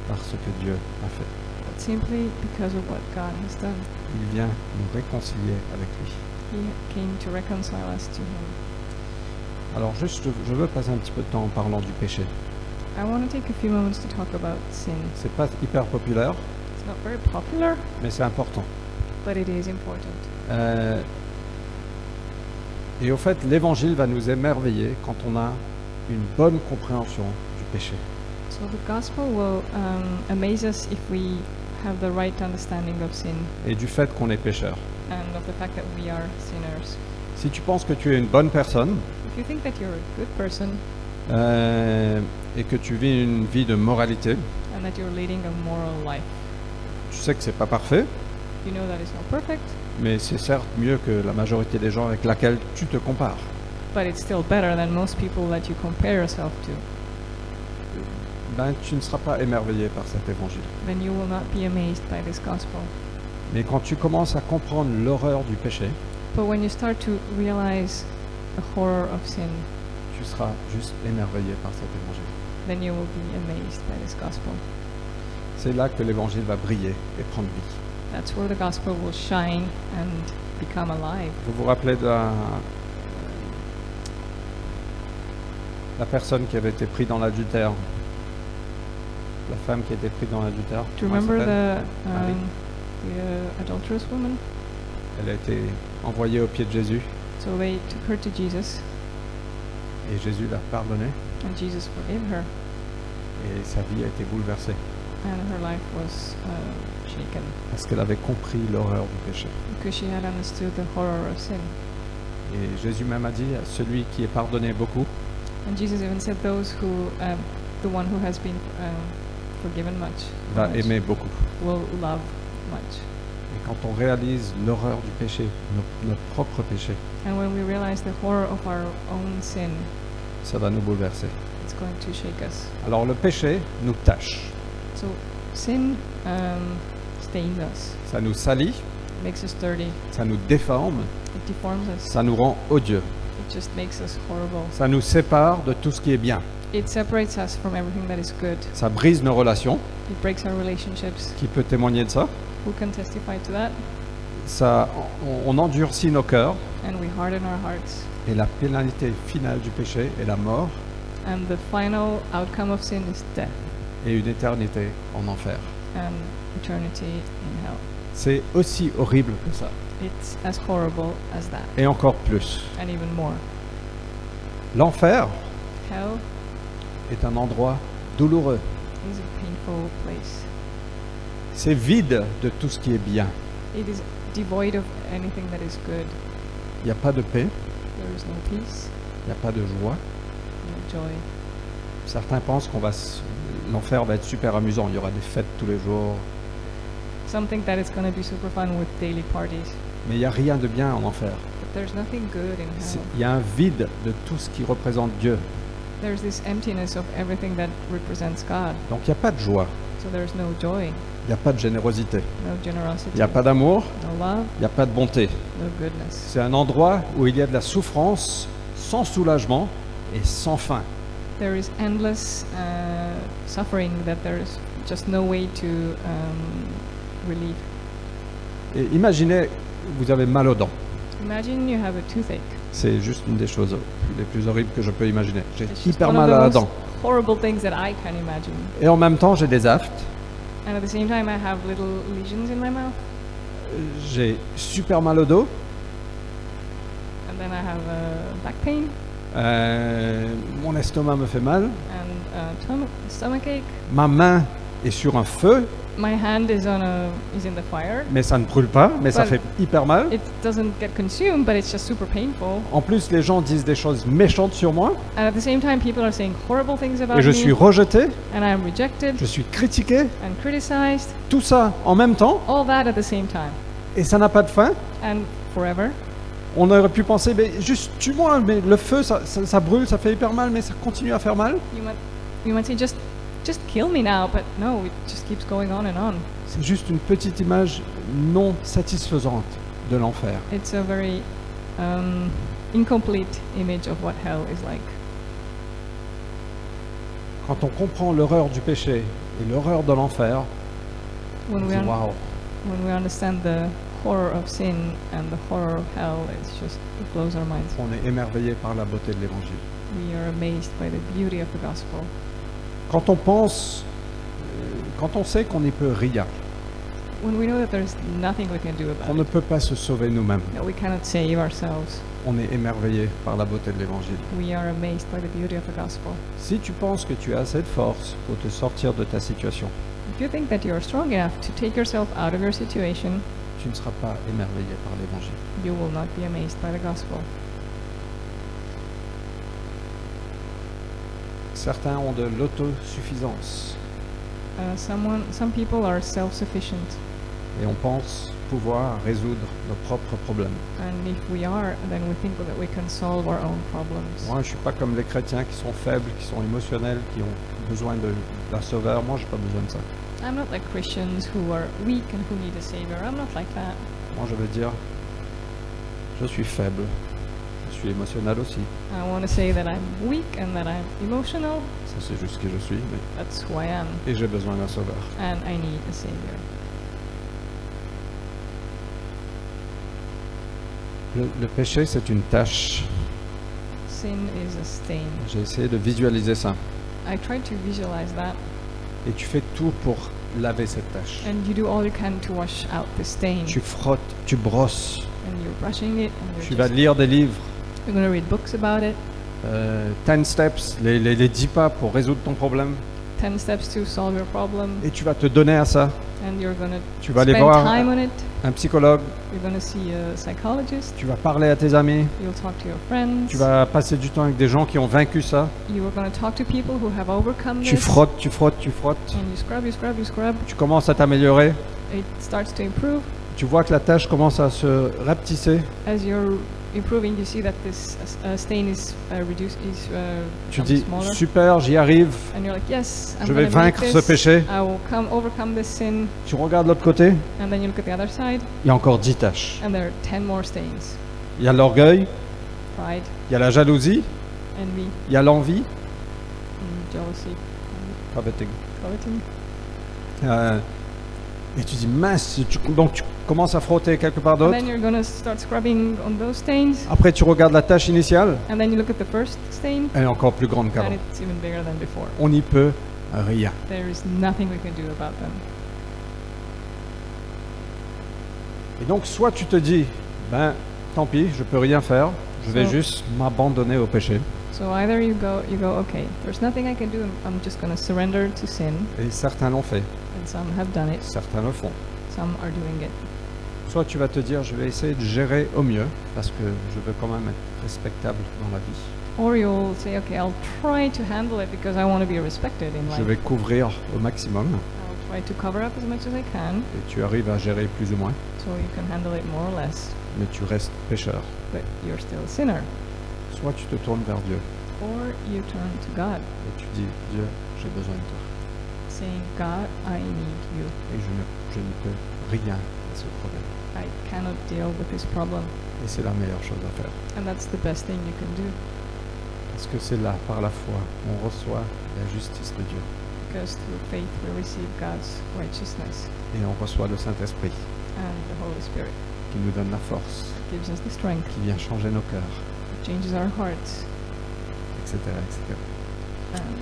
par ce que Dieu a fait. but simply because of what God has done. Il vient nous réconcilier avec lui. He came to reconcile us to Him. Alors juste, je veux passer un petit peu de temps en parlant du péché. I want to take a few moments to talk about sin. C'est pas hyper populaire, It's not very popular, mais c'est important. but it is important. Et au fait, l'évangile va nous émerveiller quand on a une bonne compréhension du péché. So the gospel will amaze us if we have the right understanding of sin Et du fait qu'on est pécheur. and of the fact that we are sinners. Si tu penses que tu es une bonne personne If you think that you're a good person et que tu vis une vie de moralité, and that you're leading a moral life, tu sais que c'est pas parfait, you know that it's not perfect, mais c'est certes mieux que la majorité des gens avec laquelle tu te compares. but it's still better than most people that you compare yourself to. Ben, tu ne seras pas émerveillé par cet évangile. Then you will not be amazed by this gospel. Mais quand tu commences à comprendre l'horreur du péché, But when you start to realize the horror of sin, tu seras juste émerveillé par cet évangile. then you will be amazed by this gospel. C'est là que l'évangile va briller et prendre vie. That's where the gospel will shine and become alive. Vous vous rappelez de la personne qui avait été prise dans l'adultère, la femme qui a été prise dans l'adultère. Do you comment elle remember s'appelle? the adulterous woman? Elle a été envoyée aux pieds de Jésus So they took her to Jesus Et Jésus l'a pardonnée and Jesus forgave her, et sa vie a été bouleversée and her life was shaken parce qu'elle avait compris l'horreur du péché. because she had understood the horror of sin. Et Jésus même a dit, celui qui est pardonné beaucoup, And Jesus even said, "Those who, the one who has been forgiven much, va aimer beaucoup. will love much." Et quand on réalise l'horreur du péché, notre propre péché, And when we realize the horror of our own sin, ça va nous bouleverser. it's going to shake us. Alors le péché nous tâche, So sin stains us, ça nous salit, makes us dirty, ça nous déforme, it deforms us, ça nous rend odieux, it just makes us horrible. ça nous sépare de tout ce qui est bien, It separates us from everything that is good. ça brise nos relations. It breaks our relationships. Qui peut témoigner de ça? Who can testify to that? Ça, on endurcit nos cœurs And we harden our hearts. et la pénalité finale du péché est la mort And the final outcome of sin is death et une éternité en enfer. and eternity in hell. C'est aussi horrible que ça, It's as horrible as that, et encore plus. and even more. L'enfer Hell est un endroit douloureux. is a painful place. C'est vide de tout ce qui est bien. It is devoid of anything that is good. Il n'y a pas de paix, There is no peace, il n'y a pas de joie. no joy. Certains pensent qu'on l'enfer va être super amusant. Il y aura des fêtes tous les jours, Some think that it's going to be super fun with daily parties, mais il n'y a rien de bien en enfer. but there's nothing good in hell. Il y a un vide de tout ce qui représente Dieu. There's this emptiness of everything that represents God. Donc il n'y a pas de joie, So there's no joy, il n'y a pas de générosité, no generosity, il n'y a pas d'amour, no love, il n'y a pas de bonté. no goodness. C'est un endroit où il y a de la souffrance sans soulagement et sans fin. There is endless suffering that there is just no way to relieve. Et imaginez, vous avez mal aux dents. Imagine you have a toothache. C'est juste une des choses les plus horribles que je peux imaginer. J'ai It's just hyper one of mal the à la most dent. horrible things that I can imagine. Et en même temps, j'ai des aftes. And at the same time, I have little lesions in my mouth, J'ai super mal au dos. and then I have back pain Mon estomac me fait mal. and stomach ache. Ma main est sur un feu, My hand is in the fire. mais ça ne brûle pas, mais ça Well, fait hyper mal. It doesn't get consumed, but it's just super painful. En plus, les gens disent des choses méchantes sur moi. And at the same time, people are saying horrible things about Et je me, suis rejeté, and I am rejected je suis critiqué. and criticized. Tout ça en même temps, All that at the same time, et ça n'a pas de fin. and forever. On aurait pu penser, mais juste tue-moi, mais le feu, ça brûle, ça fait hyper mal, mais ça continue à faire mal. You might say, just kill me now, but no, it just keeps going on and on. C'est juste une petite image non satisfaisante de l'enfer. It's a very incomplete image of what hell is like. Quand on comprend l'horreur du péché et l'horreur de l'enfer, on When dit we, waouh, when we understand the horror of sin and the horror of hell, it blows our minds. on est émerveillé par la beauté de l'évangile. We are amazed by the beauty of the gospel. Quand on pense, quand on sait qu'on n'y peut rien, When we know that there's nothing we can do qu'on about ne it, peut pas se sauver nous-mêmes, that we cannot save ourselves, on est émerveillé par la beauté de l'évangile. we are amazed by the beauty of the gospel. Si tu penses que tu as assez de force pour te sortir de ta situation, If you think that you are strong enough to take yourself out of your situation, tu ne seras pas émerveillé par l'évangile. you will not be amazed by the gospel. Certains ont de l'autosuffisance Some people are self-sufficient, et on pense pouvoir résoudre nos propres problèmes. and if we are, then we think that we can solve our own problems. Moi, je suis pas comme les chrétiens qui sont faibles, qui sont émotionnels, qui ont besoin d'un sauveur. Moi, j'ai pas besoin de ça. I'm not like Christians who are weak and who need a savior. I'm not like that. Moi, je veux dire, je suis faible, je suis émotionnel aussi. I want to say that I'm weak and that I'm emotional. Ça, c'est juste qui je suis, mais That's who I am, et j'ai besoin d'un sauveur. and I need a savior. Le péché, c'est une tâche. Sin is a stain. J'ai essayé de visualiser ça. I tried to visualize that, Et tu fais tout pour laver cette tâche. and you do all you can to wash out the stain. Tu frottes, tu brosses, And you're brushing it, and tu vas lire des livres, you're going to read books about it, 10 steps, les 10 pas pour résoudre ton problème. 10 steps to solve your problem, Et tu vas te donner à ça. and you're going to Tu vas aller spend voir time on it. un psychologue, You're going to see a psychologist. tu vas parler à tes amis, You'll talk to your friends. tu vas passer du temps avec des gens qui ont vaincu ça. You are going to talk to people who have overcome Tu this. frottes, tu frottes, tu frottes. And you scrub, you scrub, you scrub. Tu commences à t'améliorer. It starts to improve. Tu vois que la tâche commence à se rapetisser. As you're improving, you see that this stain is reduced, Tu becomes dis smaller. super, j'y arrive. And you're like, yes, I'm Je vais going to make vaincre ce this. péché. I will overcome this sin. Tu regardes l'autre côté, And then you look at the other side, il y a encore 10 tâches. and there are 10 more stains. Il y a l'orgueil, Pride, il y a la jalousie, envy, il y a l'envie, jealousy, coveting. coveting. Et tu dis mince, donc tu commences à frotter quelque part And d'autre. then you're going to start scrubbing on those stains. Après tu regardes la tâche initiale, And then you look at the first stain, elle est encore plus grande and qu'avant. it's even bigger than before. On n'y peut rien. There is nothing we can do about them. Et donc soit tu te dis, ben tant pis, je peux rien faire, je vais So- juste m'abandonner au péché. So either you go, okay, there's nothing I can do, I'm just going to surrender to sin, Et certains l'ont fait, and some have done it, certains le font. some are doing it. Soit tu vas te dire, je vais essayer de gérer au mieux, parce que je veux quand même être respectable dans la vie. Or you'll say, okay, I'll try to handle it because I want to be respected in Je life. vais couvrir au maximum, I'll try to cover up as much as I can, et tu arrives à gérer plus ou moins, so you can handle it more or less, mais tu restes pécheur. but you're still a sinner. Soit tu te tournes vers Dieu, Or you turn to God, et tu dis, Dieu, j'ai besoin de toi, saying, God, I need you. et je ne peux rien à ce problème. I cannot deal with this problem. Et c'est la meilleure chose à faire. And that's the best thing you can do, Parce que c'est là, par la foi, on reçoit la justice de Dieu. because through faith we receive God's righteousness Et on reçoit le Saint-Esprit, and the Holy Spirit. qui nous donne la force, Gives us the strength, qui vient changer nos cœurs, changes our hearts, etc. etc. and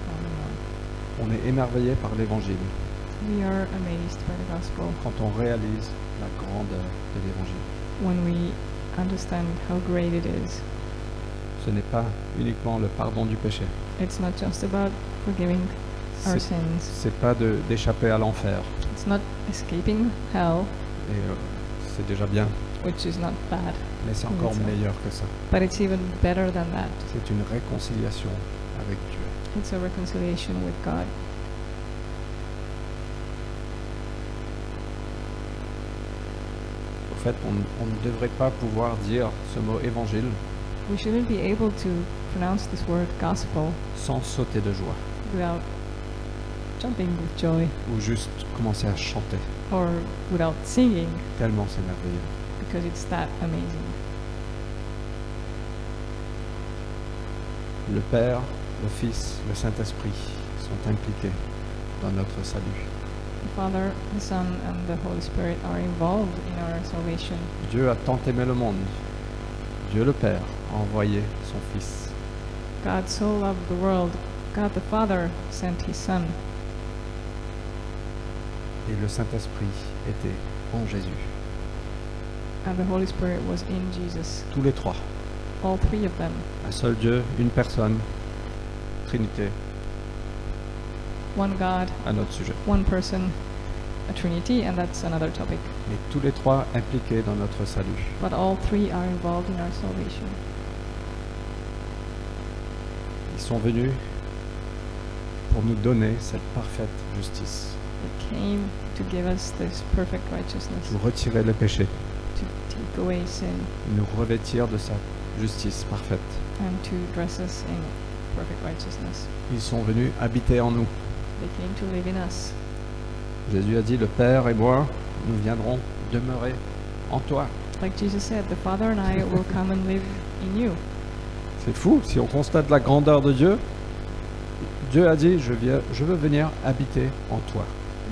on and on. On est émerveillé par l'Évangile We are amazed by the gospel quand on réalise la grandeur de l'Évangile. when we understand how great it is. Ce n'est pas uniquement le pardon du péché. It's not just about forgiving our C'est sins. c'est pas d'échapper à l'enfer. It's not escaping hell, Et c'est déjà bien, which is not bad, mais c'est encore Yes. meilleur que ça. but it's even better than that. C'est une réconciliation avec Dieu. It's a reconciliation with God. Au fait, on ne devrait pas pouvoir dire ce mot évangile We shouldn't be able to pronounce this word gospel sans sauter de joie without jumping with joy ou juste commencer à chanter, or without singing tellement c'est merveilleux. because it's that amazing. Le Père, le Fils, le Saint-Esprit sont impliqués dans notre salut. The Father, the Son, and the Holy Spirit are involved in our salvation. Dieu a tant aimé le monde. Dieu le Père a envoyé son Fils. God so loved the world, God the Father sent His Son, Et le Saint-Esprit était en Jésus. and the Holy Spirit was in Jesus. Tous les trois. All three of them. Un seul Dieu, une personne, Trinité, One God, un autre sujet. one person, a Trinity, and that's another topic. Mais tous les trois impliqués dans notre salut. But all three are involved in our salvation. Ils sont venus pour nous donner cette parfaite justice, He came to give us this perfect righteousness, pour retirer le péché, to take away sin, nous revêtir de sa justice parfaite. and to dress us in perfect righteousness. Ils sont venus habiter en nous. They came to live in us. Jésus a dit, le Père et moi, nous viendrons demeurer en toi. Like Jesus said, the Father and I will come and live in you. C'est fou, si on constate la grandeur de Dieu, Dieu a dit, je veux venir habiter en toi.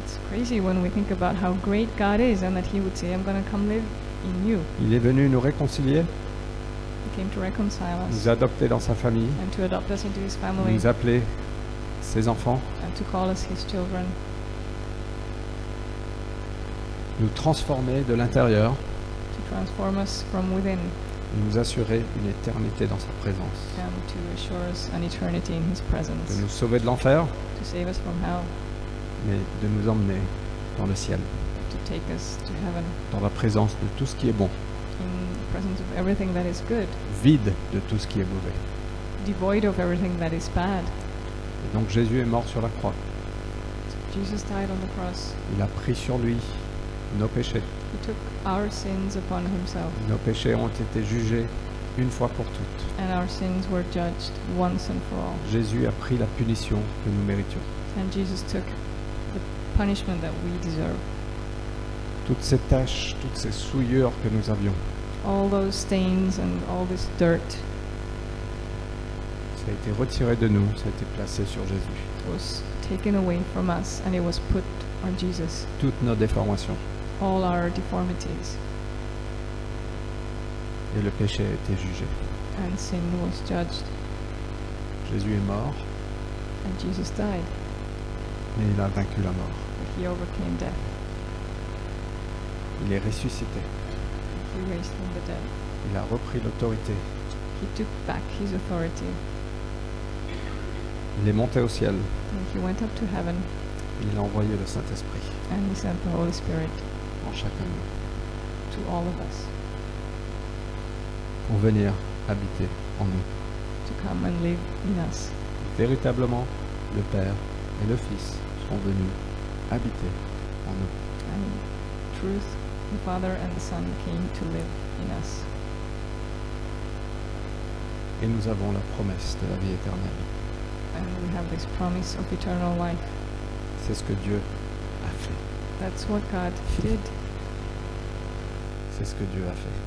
It's crazy when we think about how great God is and that He would say, I'm going to come live in you. Il est venu nous réconcilier, He came to reconcile us nous adopter dans sa famille, and to adopt us into His family nous appeler ses enfants, and to call us His children, nous transformer de l'intérieur to transform us from within et nous assurer une éternité dans sa présence, and to assure us an eternity in His presence, de nous sauver de l'enfer, to save us from hell, mais de nous emmener dans le ciel, to take us to heaven, dans la présence de tout ce qui est bon, in the presence of everything that is good, vide de tout ce qui est mauvais. devoid of everything that is bad. Et donc Jésus est mort sur la croix. Jesus died on the cross. Il a pris sur lui nos péchés. He took our sins upon Himself, Nos péchés ont été jugés une fois pour toutes. and our sins were judged once and for all. Jésus a pris la punition que nous méritions. And Jesus took the punishment that we deserve. Toutes ces taches, toutes ces souillures que nous avions, All those stains and all this dirt ça a été retiré de nous, ça a été placé sur Jésus. was taken away from us, and it was put on Jesus. Toutes nos déformations. All our deformities, Et le péché a été jugé. and sin was judged. Jésus est mort, And Jesus died, mais il a vaincu la mort. but He overcame death. Il est ressuscité. He raised from the dead. Il a repris l'autorité. He took back His authority, Il est monté au ciel. and He went up to heaven, Il a envoyé le Saint-Esprit and He sent the Holy Spirit en chacun de nous to all of us pour venir habiter en nous. to come and live in us. Véritablement, le Père et le Fils sont venus habiter en nous. And in truth, the Father and the Son came to live in us. Et nous avons la promesse de la vie éternelle. And we have this promise of eternal life. C'est ce que Dieu a fait. That's what God did. C'est ce que Dieu a fait.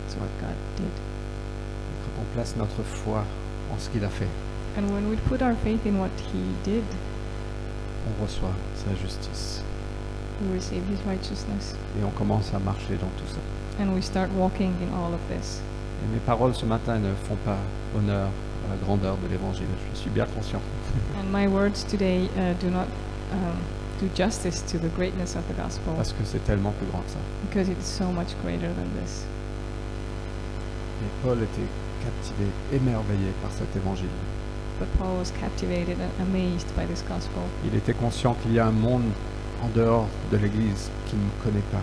That's what God did. Et quand on place notre foi en ce qu'il a fait, And when we put our faith in what He did, on reçoit sa justice. we receive His righteousness. Et on commence à marcher dans tout ça. And we start walking in all of this. Et mes paroles ce matin ne font pas honneur à la grandeur de l'Évangile. Je suis bien conscient. And my words today do not do justice to the greatness of the gospel, Parce que c'est tellement plus grand que ça. because it's so much greater than this. Et Paul était captivé, émerveillé par cet Évangile. But Paul was captivated and amazed by this gospel. Il était conscient qu'il y a un monde en dehors de l'Église qui ne connaît pas.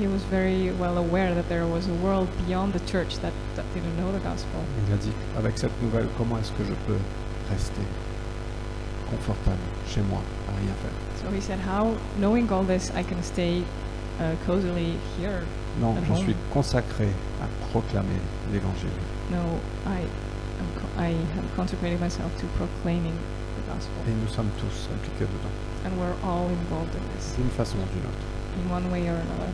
He was very well aware that there was a world beyond the church that didn't know the gospel. Il a dit, avec cette nouvelle, comment est-ce que je peux rester confortable chez moi, à rien faire? So he said, how, knowing all this, I can stay cozily here. Non, At je home. suis consacré à proclamer l'Évangile. No, I have consecrated myself to proclaiming the gospel. Et nous sommes tous impliqués dedans, And we're all involved in this, d'une façon ou d'une autre. in one way or another.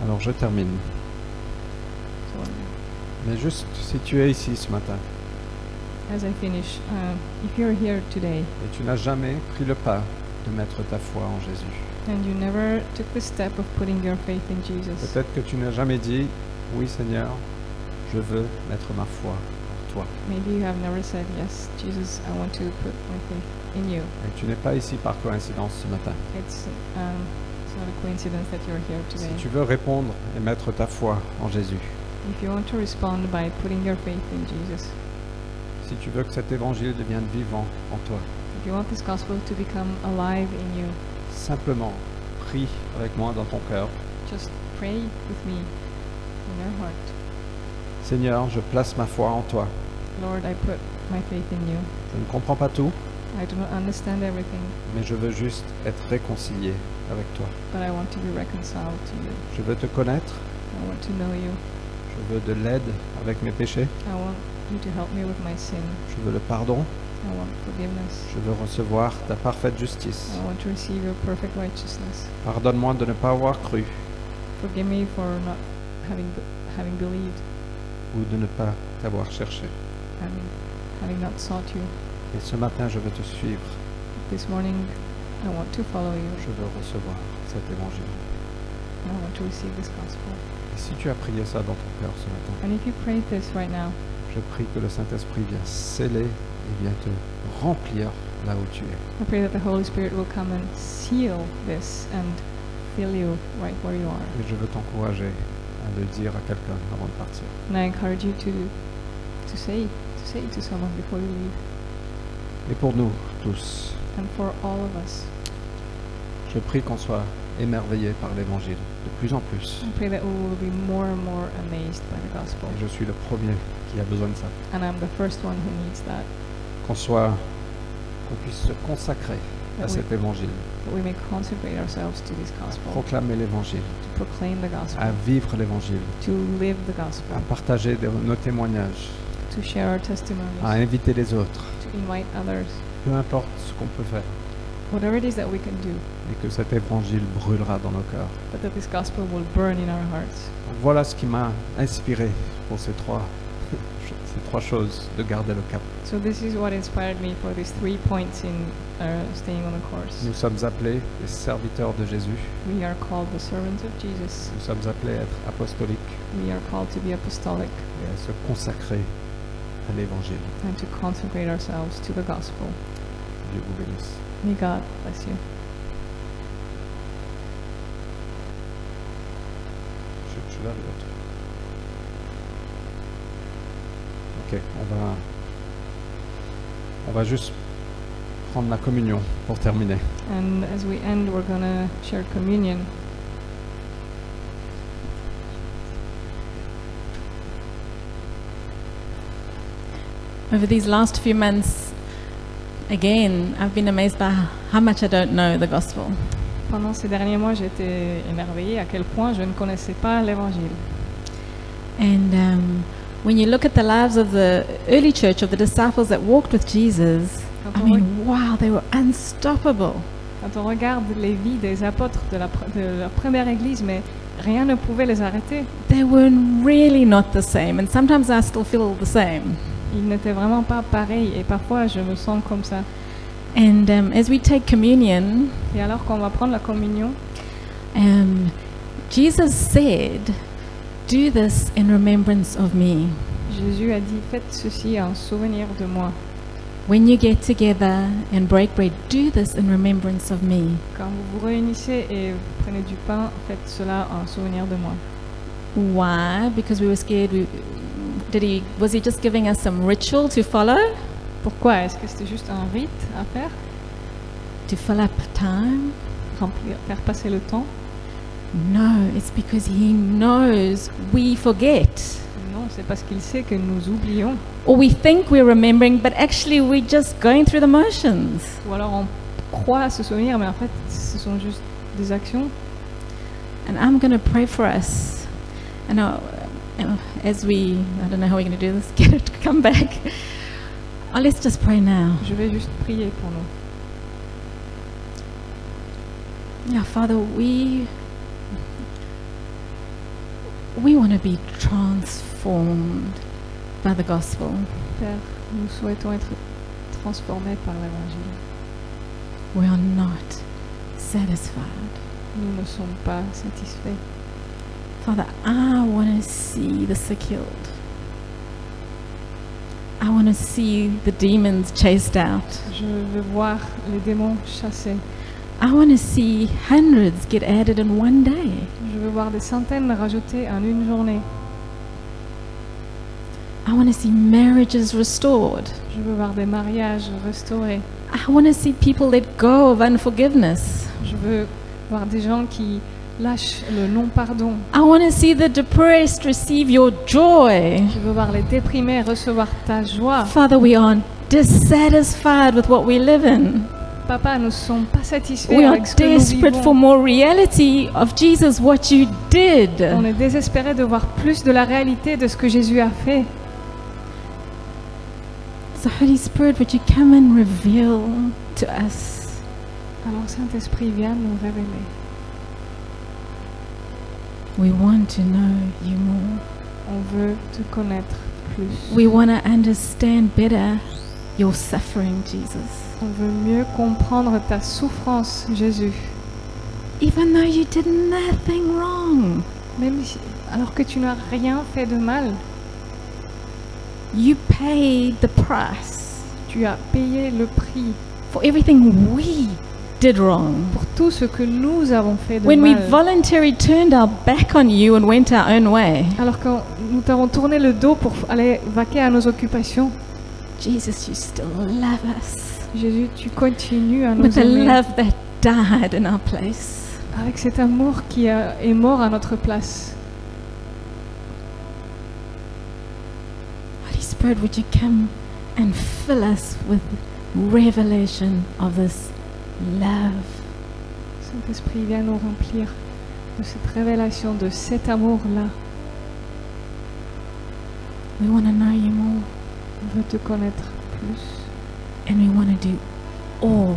Alors je termine. So Mais juste, si tu es ici ce matin, as I finish, if you're here today et tu n'as jamais pris le pas de mettre ta foi en Jésus, and you never took the step of putting your faith in Jesus, peut-être que tu n'as jamais dit, oui Seigneur, je veux mettre ma foi en toi. maybe you have never said, yes, Jesus, I want to put my faith in you. Et tu n'es pas ici par coïncidence ce matin. It's not a coincidence that you're here Si today. tu veux répondre et mettre ta foi en Jésus, If you want to respond by putting your faith in Jesus, si tu veux que cet évangile devienne vivant en toi, if you want this gospel to become alive in you, simplement prie avec moi dans ton cœur. just pray with me in your heart. Seigneur, je place ma foi en toi. Lord, I put my faith in you. Je ne comprends pas tout, I do not understand everything, mais je veux juste être réconcilié avec toi. but I want to be reconciled to you. Je veux te connaître, I want to know you. je veux de l'aide avec mes péchés, I want you to help me with my sin. je veux le pardon, I want forgiveness. je veux recevoir ta parfaite justice. I want to receive your perfect righteousness. Pardonne-moi de ne pas avoir cru Forgive me for not having believed ou de ne pas t'avoir cherché. and having not sought you. Et ce matin, je veux te suivre. This morning, I want to follow you. Je veux recevoir cet évangile. And I want to receive this gospel. Et si tu as prié ça dans ton cœur ce matin, And if you prayed this right now, je prie que le Saint-Esprit vienne sceller et vienne te remplir là où tu es. I pray that the Holy Spirit will come and seal this and fill you right where you are. Et je veux t'encourager à à le dire à quelqu'un avant de partir. And I encourage you to say it to someone before you leave. Et pour nous tous, And for all of us, je prie qu'on soit émerveillés par l'Évangile de plus en plus. I pray that we will be more and more amazed by the gospel. Et je suis le premier qui a besoin de ça. And I'm the first one who needs that. Qu'on puisse se consacrer à cet Évangile, That we may consecrate ourselves to this à gospel, proclamer l'Évangile, to proclaim the gospel, à vivre l'Évangile, to live the gospel, à partager nos témoignages, to share our testimonies, à inviter les autres, to invite others, peu importe ce qu'on peut faire, whatever it is that we can do, et que cet Évangile brûlera dans nos cœurs. but that this gospel will burn in our hearts. Donc voilà ce qui m'a inspiré pour ces trois choses, de garder le cap. So this is what inspired me for these 3 points in staying on the course. Nous sommes appelés les serviteurs de Jésus, We are called the servants of Jesus. nous sommes appelés à être apostoliques We are called to be apostolic et à se consacrer à l'Évangile. and to consecrate ourselves to the gospel. Dieu vous bénisse. May God bless you. Je suis là, l'autre. Ok, on va juste prendre la communion pour terminer. And as we end, we're going to share communion. Over these last few months, again, I've been amazed by how much I don't know the gospel. Pendant ces derniers mois, j'étais émerveillée à quel point je ne connaissais pas l'Évangile. And when you look at the lives of the early church, of the disciples that walked with Jesus, I mean, wow, they were unstoppable. Quand on regarde les vies des apôtres de la première église, mais rien ne pouvait les arrêter. They were really not the same, and sometimes I still feel the same. Ils n'étaient vraiment pas pareils, et parfois je me sens comme ça. And as we take communion, Et alors qu'on va prendre la communion, Jesus said, "Do this in remembrance of me." Jésus a dit, faites ceci en souvenir de moi. When you get together and break bread, do this in remembrance of me. Quand vous vous réunissez et vous prenez du pain, faites cela en souvenir de moi. Why? Because we were scared. Was he just giving us some ritual to follow? Pourquoi? Est-ce que c'était juste un rite à faire? To fill up time? Faire passer le temps? No, it's because he knows we forget. Non, c'est parce qu'il sait que nous oublions. Or we think we're remembering, but actually we're just going through the motions. Ou alors on croit se souvenir, mais en fait, ce sont juste des actions. And I'm going to pray for us. And as I don't know how we're going to do this, get it to come back. Oh, let's just pray now. Je vais juste prier pour nous. Yeah, Father, we want to be transformed by the gospel. Père, nous souhaitons être transformés par l'Évangile. We are not satisfied. Nous ne sommes pas satisfaits. Father, I want to see the sick healed. I want to see the demons chased out. Je veux voir les démons chassés. I want to see hundreds get added in one day. Je veux voir des centaines rajoutées en une journée. I want to see marriages restored. Je veux voir des mariages restaurés. I want to see people let go of unforgiveness. Je veux voir des gens qui lâchent le non-pardon. I want to see the depressed receive your joy. Je veux voir les déprimés recevoir ta joie. Father, we are dissatisfied with what we live in. Papa, nous ne sommes pas satisfaits We are avec ce que nous desperate for vivons. more reality of Jesus, what you did. On est désespérés de voir plus de la réalité de ce que Jésus a fait. So Holy Spirit, would you come and reveal to us? Alors Saint-Esprit, viens nous révéler. We want to know you more. On veut te connaître plus. We want to understand better your suffering, Jesus. On veut mieux comprendre ta souffrance, Jésus. Even though you did nothing wrong, Même si, alors que tu n'as rien fait de mal, you paid the price tu as payé le prix for everything we did wrong. pour tout ce que nous avons fait de When we mal. voluntarily turned our back on you and went our own way. Alors quand nous t'avons tourné le dos pour aller vaquer à nos occupations, Jesus, you still love us Jésus, tu continues à nous with a aimer love that died in our place. avec cet amour qui est mort à notre place. Holy Spirit, would you come and fill us with revelation of this love? Saint-Esprit, viens nous remplir de cette révélation, de cet amour-là. We want to know you more, On veut te connaître plus and we want to do all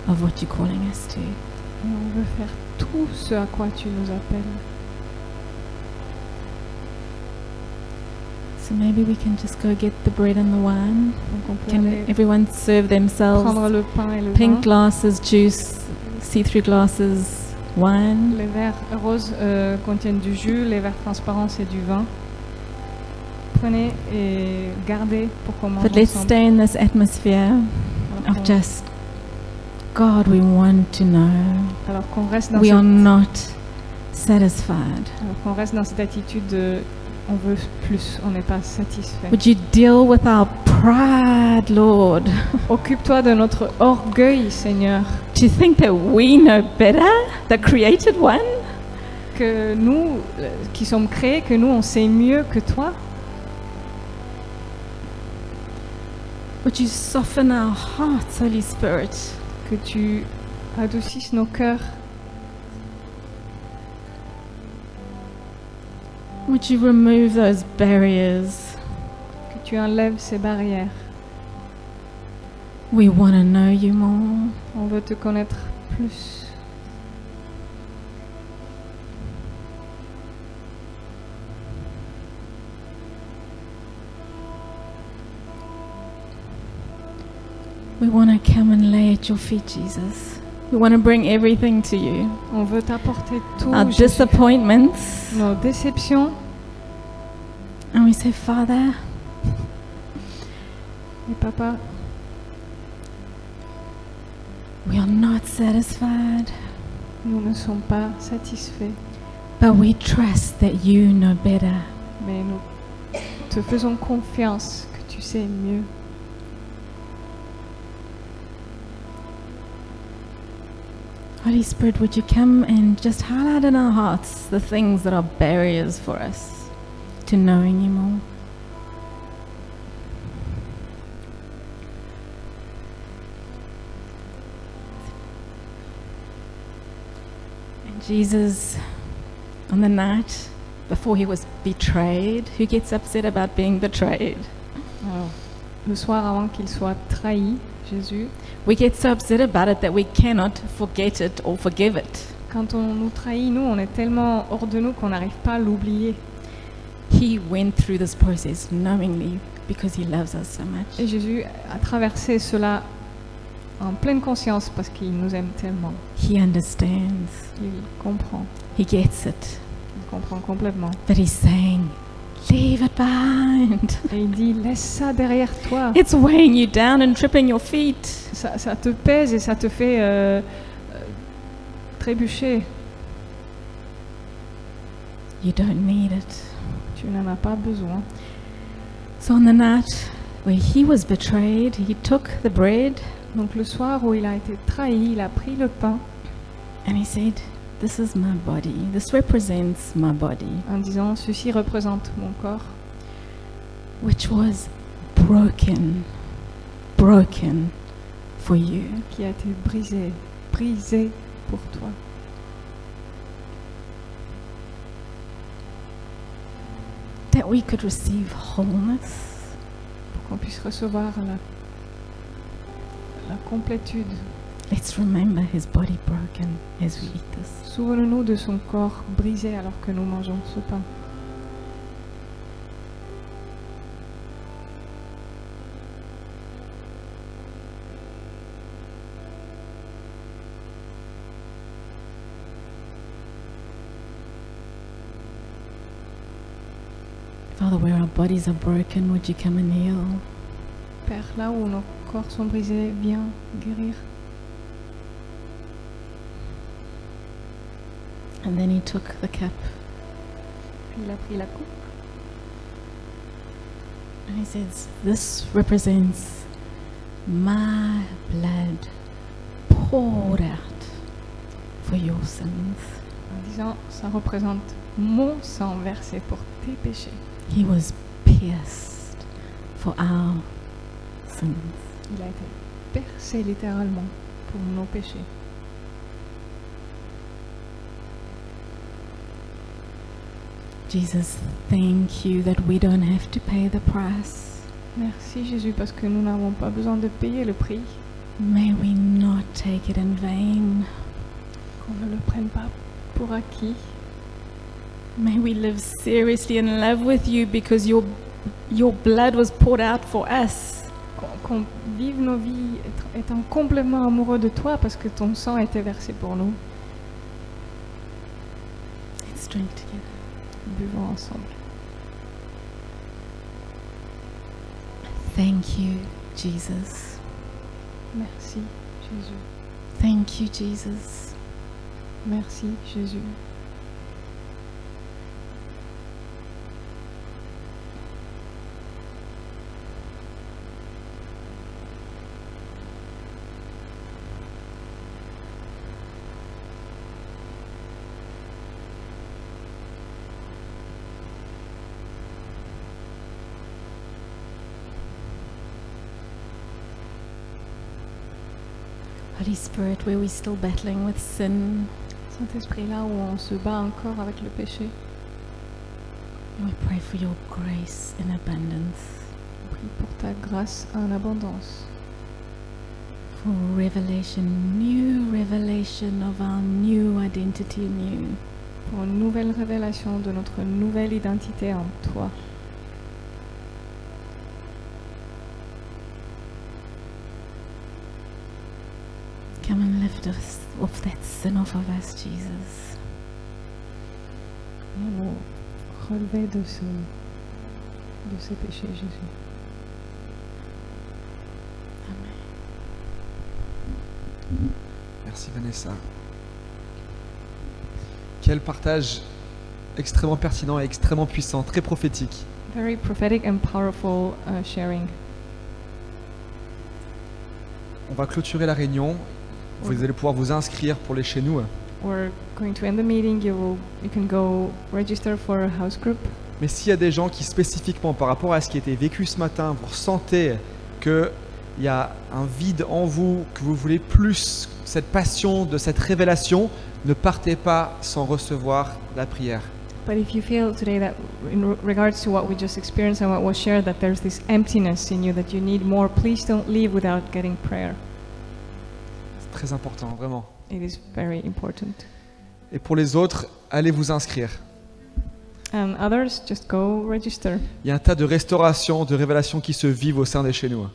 of what you're calling us to. et on veut faire tout ce à quoi tu nous appelles. So maybe we can just go get the bread and the wine. Donc on peut Can aller everyone serve themselves? prendre le pain et le Pink vin. glasses, juice, see-through glasses, wine. Les verres roses contiennent du jus, les verres transparents c'est du vin. Prenez et gardez pour qu'on mange But let's ensemble. stay in this atmosphere Alors of qu'on- just, God, we want to know. alors qu'on reste dans We cette, are not satisfied. alors qu'on reste dans cette attitude de on veut plus, on n'est pas satisfait. Would you deal with our pride, Lord? Occupe-toi de notre orgueil, Seigneur, Do you think that we know better, the created one? que nous qui sommes créés, que nous on sait mieux que toi. Would you soften our hearts, Holy Spirit? Que tu adoucisses nos cœurs. Would you remove those barriers? Que tu enlèves ces barrières. We want to know you more. On veut te connaître plus. We want to come and lay at your feet, Jesus. We want to bring everything to you. On veut t'apporter tout, Our Jésus. disappointments. Nos déceptions. And we say, Father, Et papa, we are not satisfied, nous ne sommes pas satisfaits, but we trust that you know better. mais nous te faisons confiance que tu sais mieux. Holy Spirit, would you come and just highlight in our hearts the things that are barriers for us to knowing you more? And Jesus, on the night before he was betrayed, who gets upset about being betrayed? Alors, le soir avant qu'il soit trahi, Jésus, We get so upset about it that we cannot forget it or forgive it. quand on nous trahit, nous, on est tellement hors de nous qu'on n'arrive pas à l'oublier. He went through this process knowingly because he loves us so much. Et Jésus a traversé cela en pleine conscience parce qu'il nous aime tellement. He understands. Il comprend. He gets it. Il comprend complètement. But he's saying, leave it behind. Et il dit, laisse ça derrière toi. It's weighing you down and tripping your feet. Ça te pèse et ça te fait trébucher. You don't need it. Tu n'en as pas besoin. So on the night where he was betrayed, he took the bread Donc le soir où il a été trahi, il a pris le pain and he said, this is my body. This represents my body, en disant, ceci représente mon corps which was broken for you. qui a été brisé pour toi. That we could receive wholeness, Pour qu'on puisse recevoir la complétude. let's remember his body broken as we eat this. Souvenons-nous de son corps brisé alors que nous mangeons ce pain. Father, where our bodies are broken, would you come and heal? Père, là où nos corps sont brisés, viens guérir. And then he took the cup Il a pris la coupe and he says, "This represents my blood poured out for your sins." en disant ça représente mon sang versé pour tes péchés. He was pierced for our sins. Il a été percé littéralement pour nos péchés. Jesus, thank you that we don't have to pay the price. Merci Jésus parce que nous n'avons pas besoin de payer le prix, May we not take it in vain. qu'on ne le prenne pas pour acquis. May we live seriously in love with you because your blood was poured out for us. Qu'on vive nos vies étant complètement amoureux de toi parce que ton sang a été versé pour nous. Let's drink together. Buvons ensemble. Thank you, Jesus. Merci Jésus. Thank you, Jesus. Merci Jésus. Holy Spirit, where we're still battling with sin, Saint-Esprit, là où on se bat encore avec le péché, we pray for your grace in abundance, on prie pour ta grâce en abondance, for revelation, new revelation of our new identity in you. pour une nouvelle révélation de notre nouvelle identité en toi. Come and lift us off that sin off of us, Jesus. Viens nous relever de ces péchés, Jésus. Merci Vanessa. Quel partage extrêmement pertinent et extrêmement puissant, très prophétique. Very prophetic and powerful sharing. On va clôturer la réunion. Vous allez pouvoir vous inscrire pour les chez nous. We're going to end the meeting. You can go register for a house group. Mais s'il y a des gens qui spécifiquement par rapport à ce qui a été vécu ce matin, vous ressentez qu'il y a un vide en vous, que vous voulez plus cette passion de cette révélation, ne partez pas sans recevoir la prière. But if you feel today that in regards to what we just experienced and what was shared, that there's this emptiness in you, that you need more, please don't leave without getting prayer. C'est très important, vraiment. It is very important. Et pour les autres, allez vous inscrire. And others, just go register. Il y a un tas de restaurations, de révélations qui se vivent au sein des chez nous.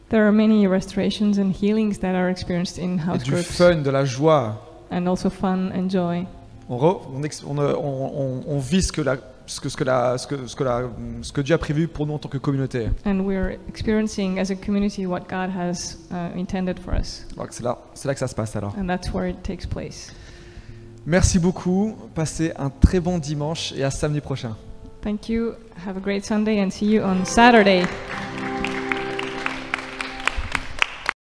There are many restorations and healings that are experienced in Et house du groups. fun, de la joie. And also fun and joy. On vit ce que Dieu a prévu pour nous en tant que communauté. And we're experiencing as a community what God has intended for us. Alors c'est là que ça se passe alors. And that's where it takes place. Merci beaucoup, passez un très bon dimanche et à samedi prochain. Thank you. Have a great Sunday and see you on Saturday.